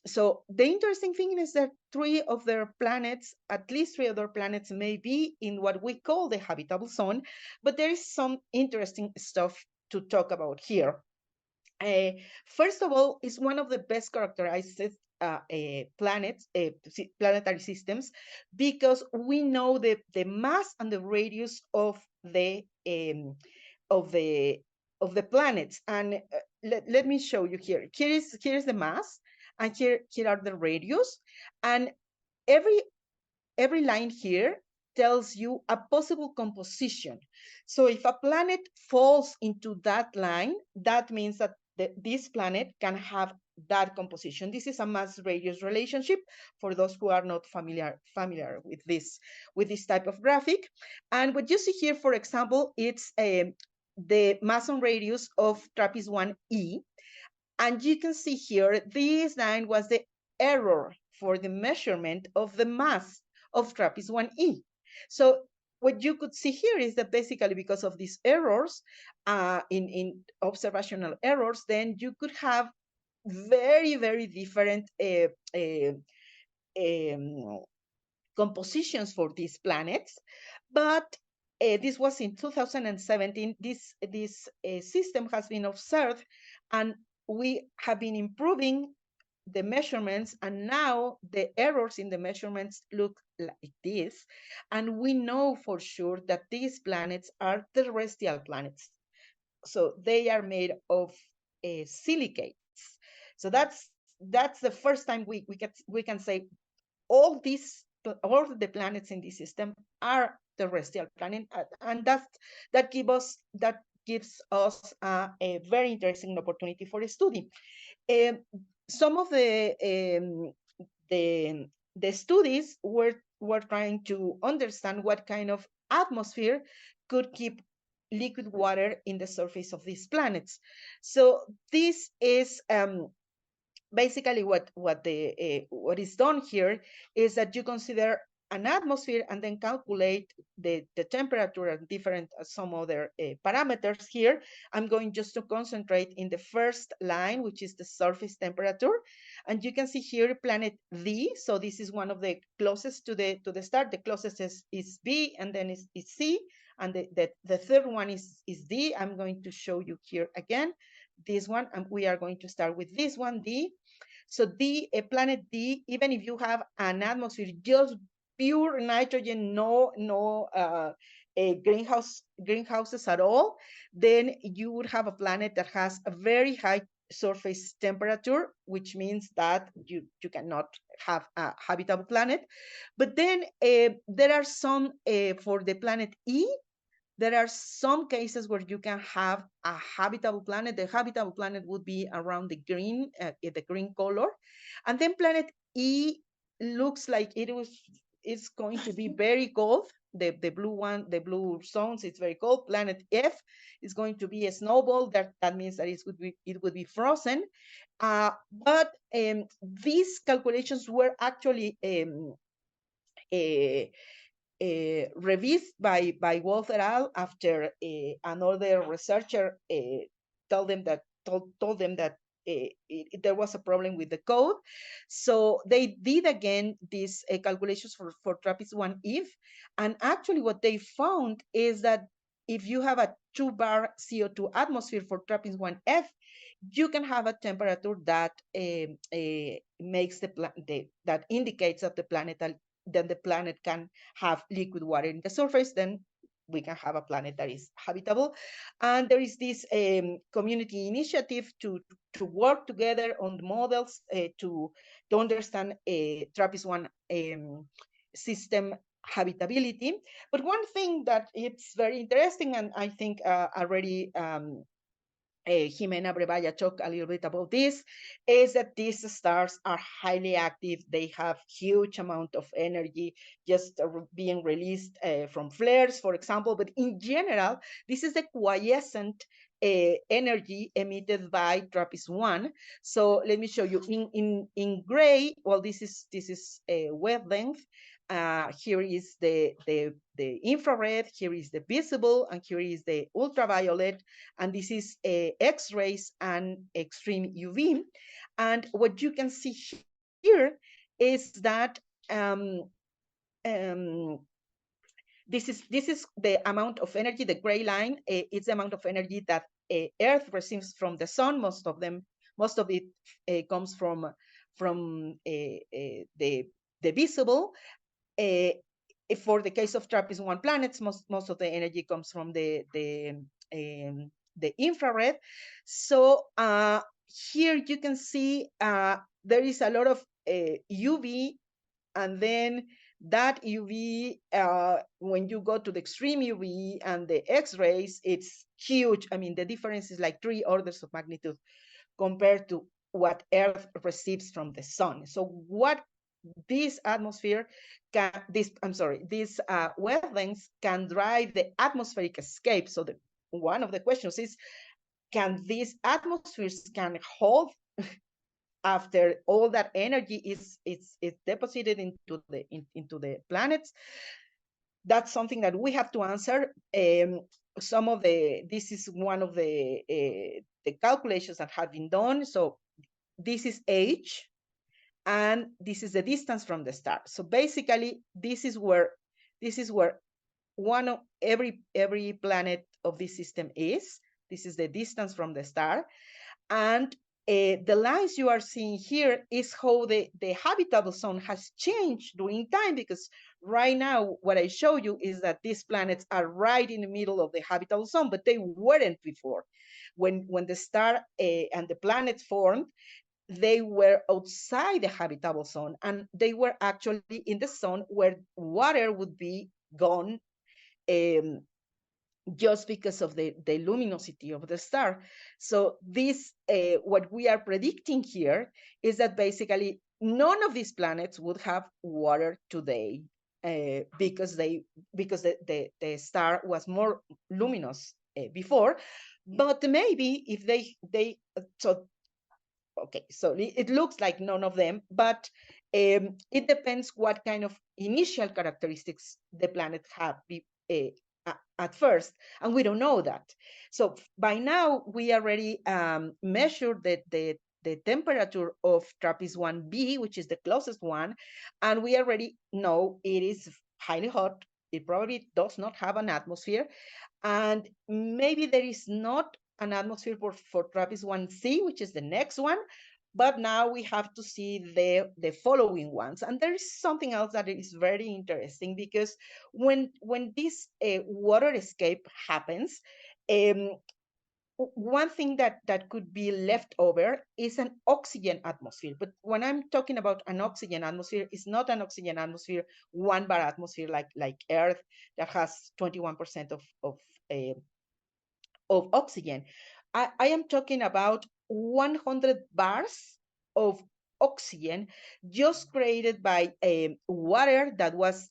So the interesting thing is that three of their planets, at least three other planets, may be in what we call the habitable zone, but there is some interesting stuff to talk about here. First of all, it's one of the best characterized planets, planetary systems, because we know the mass and the radius of the planets. And let me show you here. Here is the mass, and here are the radius, and every line here tells you a possible composition. So if a planet falls into that line, that means that this planet can have that composition. This is a mass radius relationship for those who are not familiar with this type of graphic. And what you see here, for example, it's the mass and radius of TRAPPIST-1e. And you can see here, this line was the error for the measurement of the mass of TRAPPIST-1e. So what you could see here is that basically because of these errors, in observational errors, then you could have very, very different compositions for these planets. But this was in 2017. This system has been observed, and we have been improving the measurements, and now the errors in the measurements look like this. And we know for sure that these planets are terrestrial planets. So they are made of silicates. So that's the first time we can say all the planets in this system are terrestrial planets, and that gives us a very interesting opportunity for a study. Some of the studies were trying to understand what kind of atmosphere could keep liquid water in the surface of these planets. So this is basically what is done here is that you consider an atmosphere and then calculate the temperature and different some other parameters here. I'm going just to concentrate in the first line, which is the surface temperature. And you can see here planet D. So this is one of the closest to the star. The closest is B, and then is C. And the third one is D. I'm going to show you here again this one, and we are going to start with this one, D. So D, planet D, even if you have an atmosphere, just pure nitrogen, no greenhouses at all, then you would have a planet that has a very high surface temperature, which means that you cannot have a habitable planet. But then there are some, for the planet E, there are some cases where you can have a habitable planet. The habitable planet would be around the green color. And then planet E looks like it's going to be very cold. The blue one, the blue zones, it's very cold. Planet F is going to be a snowball. That means that it would be frozen. But these calculations were actually revised by Wolf et al. After another researcher told them that there was a problem with the code. So they did again these calculations for TRAPPIST-1e, and actually what they found is that if you have a 2 bar CO2 atmosphere for TRAPPIST-1F, you can have a temperature that makes that indicates that the planet can have liquid water in the surface. Then we can have a planet that is habitable. And there is this community initiative to work together on the models to understand TRAPPIST-1 system habitability. But one thing that it's very interesting, and I think already Jimena Brevalla talked a little bit about this, is that these stars are highly active. They have huge amount of energy just being released from flares, for example. But in general, this is the quiescent energy emitted by TRAPPIST-1. So let me show you in gray. Well, this is a wavelength. Here is the infrared, here is the visible, and here is the ultraviolet, and this is X-rays and extreme UV. And what you can see here is that this is the amount of energy. The gray line is the amount of energy that Earth receives from the sun. Most of it comes from the visible. For the case of TRAPPIST-1 planets, most of the energy comes from the infrared. So here you can see there is a lot of UV, and then that UV, when you go to the extreme UV and the X-rays, it's huge. I mean, the difference is like 3 orders of magnitude compared to what Earth receives from the sun. So what this atmosphere these wavelengths can drive the atmospheric escape. So one of the questions is, can these atmospheres can hold after all that energy is deposited into the planets? That's something that we have to answer. This is one of the calculations that have been done. So this is age, and this is the distance from the star. So basically, this is where one of every planet of this system is. This is the distance from the star, and the lines you are seeing here is how the habitable zone has changed during time, because right now what I show you is that these planets are right in the middle of the habitable zone, but they weren't before. When the star and the planets formed, they were outside the habitable zone, and they were actually in the zone where water would be gone just because of the luminosity of the star. So this, what we are predicting here is that basically none of these planets would have water today because the star was more luminous before. But maybe if okay, so it looks like none of them, but it depends what kind of initial characteristics the planet have at first, and we don't know that. So by now, we already measured the temperature of TRAPPIST-1b, which is the closest one, and we already know it is highly hot. It probably does not have an atmosphere, and maybe there is not an atmosphere for TRAPPIST-1c, which is the next one, but now we have to see the following ones. And there is something else that is very interesting, because when this water escape happens, one thing that could be left over is an oxygen atmosphere. But when I'm talking about an oxygen atmosphere, it's not an oxygen atmosphere, 1 bar atmosphere like Earth that has 21% of oxygen. I am talking about 100 bars of oxygen just created by water that was,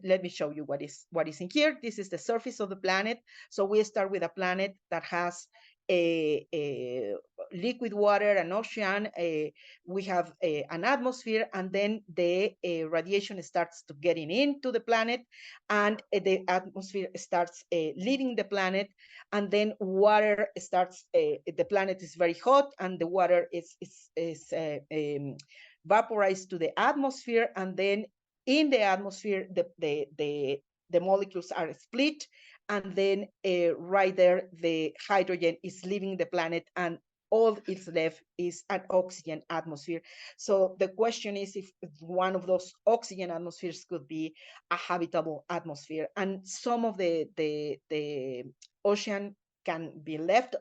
let me show you what is in here. This is the surface of the planet. So we start with a planet that has a liquid water, an ocean, we have an atmosphere, and then the radiation starts to getting into the planet, and the atmosphere starts leaving the planet, and then water starts, the planet is very hot, and the water is vaporized to the atmosphere, and then in the atmosphere, the molecules are split, and then right there, the hydrogen is leaving the planet, and all it's left is an oxygen atmosphere. So the question is if one of those oxygen atmospheres could be a habitable atmosphere, and some of the ocean can be left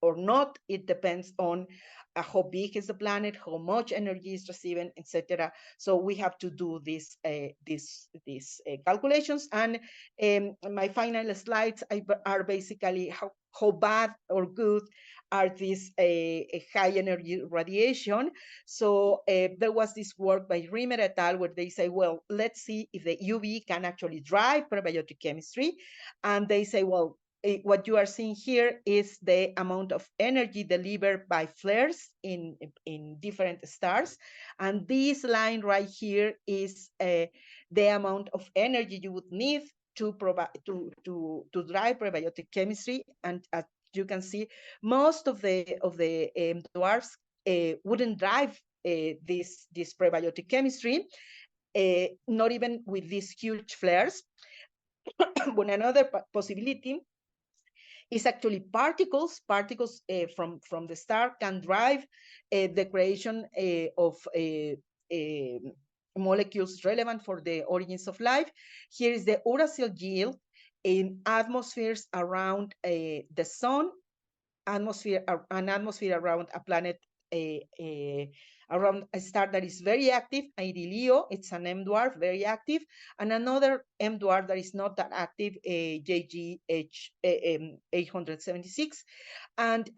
or not. It depends on how big is the planet, how much energy is receiving, etc. So we have to do these calculations. And my final slides are basically how bad or good are these high energy radiation. So there was this work by Rimmer et al. Where they say, well, let's see if the UV can actually drive prebiotic chemistry. And they say, well, what you are seeing here is the amount of energy delivered by flares in different stars. And this line right here is the amount of energy you would need to provide to drive prebiotic chemistry. And as you can see, most of the dwarfs wouldn't drive this prebiotic chemistry, not even with these huge flares. But another possibility is actually particles. Particles from the star can drive the creation of molecules relevant for the origins of life. Here is the uracil yield in atmospheres around the sun, an atmosphere around a planet, around a star that is very active, Leo. It's an M dwarf, very active, and another M dwarf that is not that active, JGH 876. And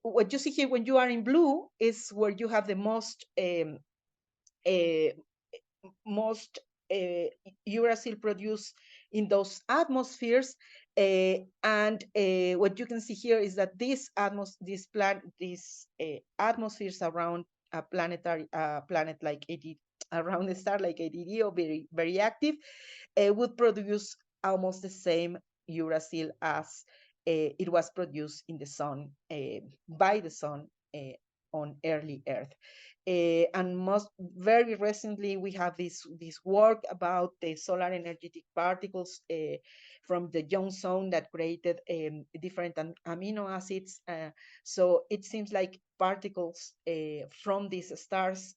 what you see here when you are in blue is where you have the most uracil produced in those atmospheres. And what you can see here is that these atmospheres around a planet like around a star like ADD, very, very active, would produce almost the same uracil as it was produced in the sun, by the sun, on early Earth. And very recently, we have this work about the solar energetic particles from the young zone that created different amino acids. So it seems like particles from these stars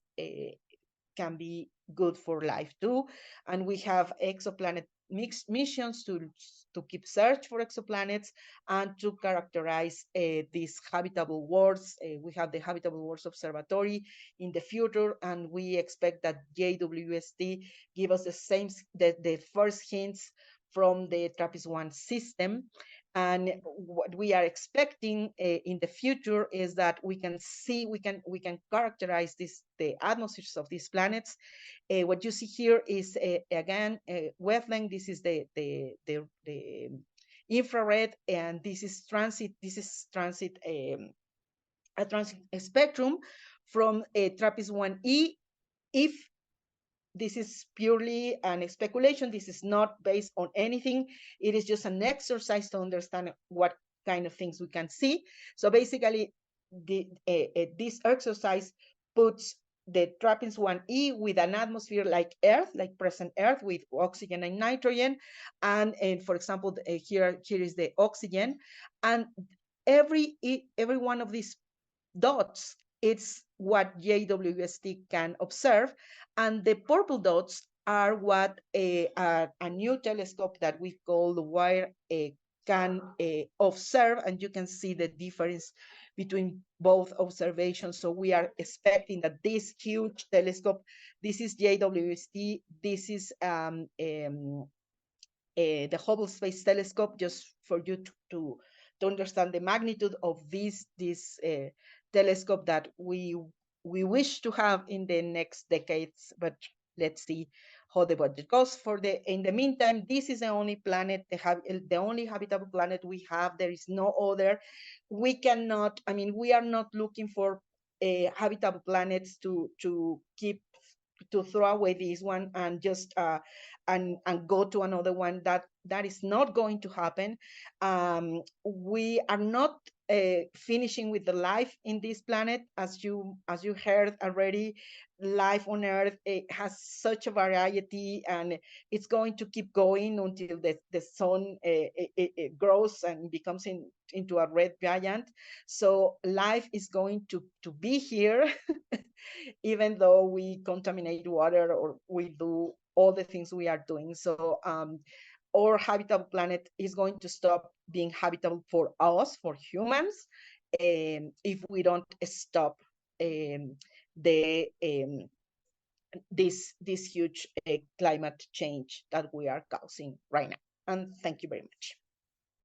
can be good for life too. And we have exoplanet missions to keep search for exoplanets and to characterize these habitable worlds. We have the Habitable Worlds Observatory in the future, and we expect that JWST give us the first hints from the TRAPPIST-1 system. And what we are expecting in the future is that we can characterize the atmospheres of these planets. What you see here is again wavelength. This is the infrared, and this is transit. This is transit, a transit spectrum from TRAPPIST-1e. If this is purely an speculation, this is not based on anything. It is just an exercise to understand what kind of things we can see. So basically, this exercise puts the TRAPPIST-1e with an atmosphere like Earth, like present Earth, with oxygen and nitrogen. And for example, here is the oxygen. And every one of these dots, it's what JWST can observe, and the purple dots are what a new telescope that we call the WIRE can observe, and you can see the difference between both observations. So we are expecting that this huge telescope, this is JWST, this is the Hubble Space Telescope, just for you to understand the magnitude of this telescope that we wish to have in the next decades, but let's see how the budget goes. In the meantime, this is the only planet, the only habitable planet we have. There is no other. We cannot, we are not looking for habitable planets to throw away this one and just and go to another one. That is not going to happen. We are not finishing with the life in this planet. As you heard already, life on Earth has such a variety, and it's going to keep going until the sun it grows and becomes into a red giant. So life is going to be here, even though we contaminate water or we do all the things we are doing. So our habitable planet is going to stop being habitable for us, for humans, if we don't stop this huge climate change that we are causing right now. And thank you very much.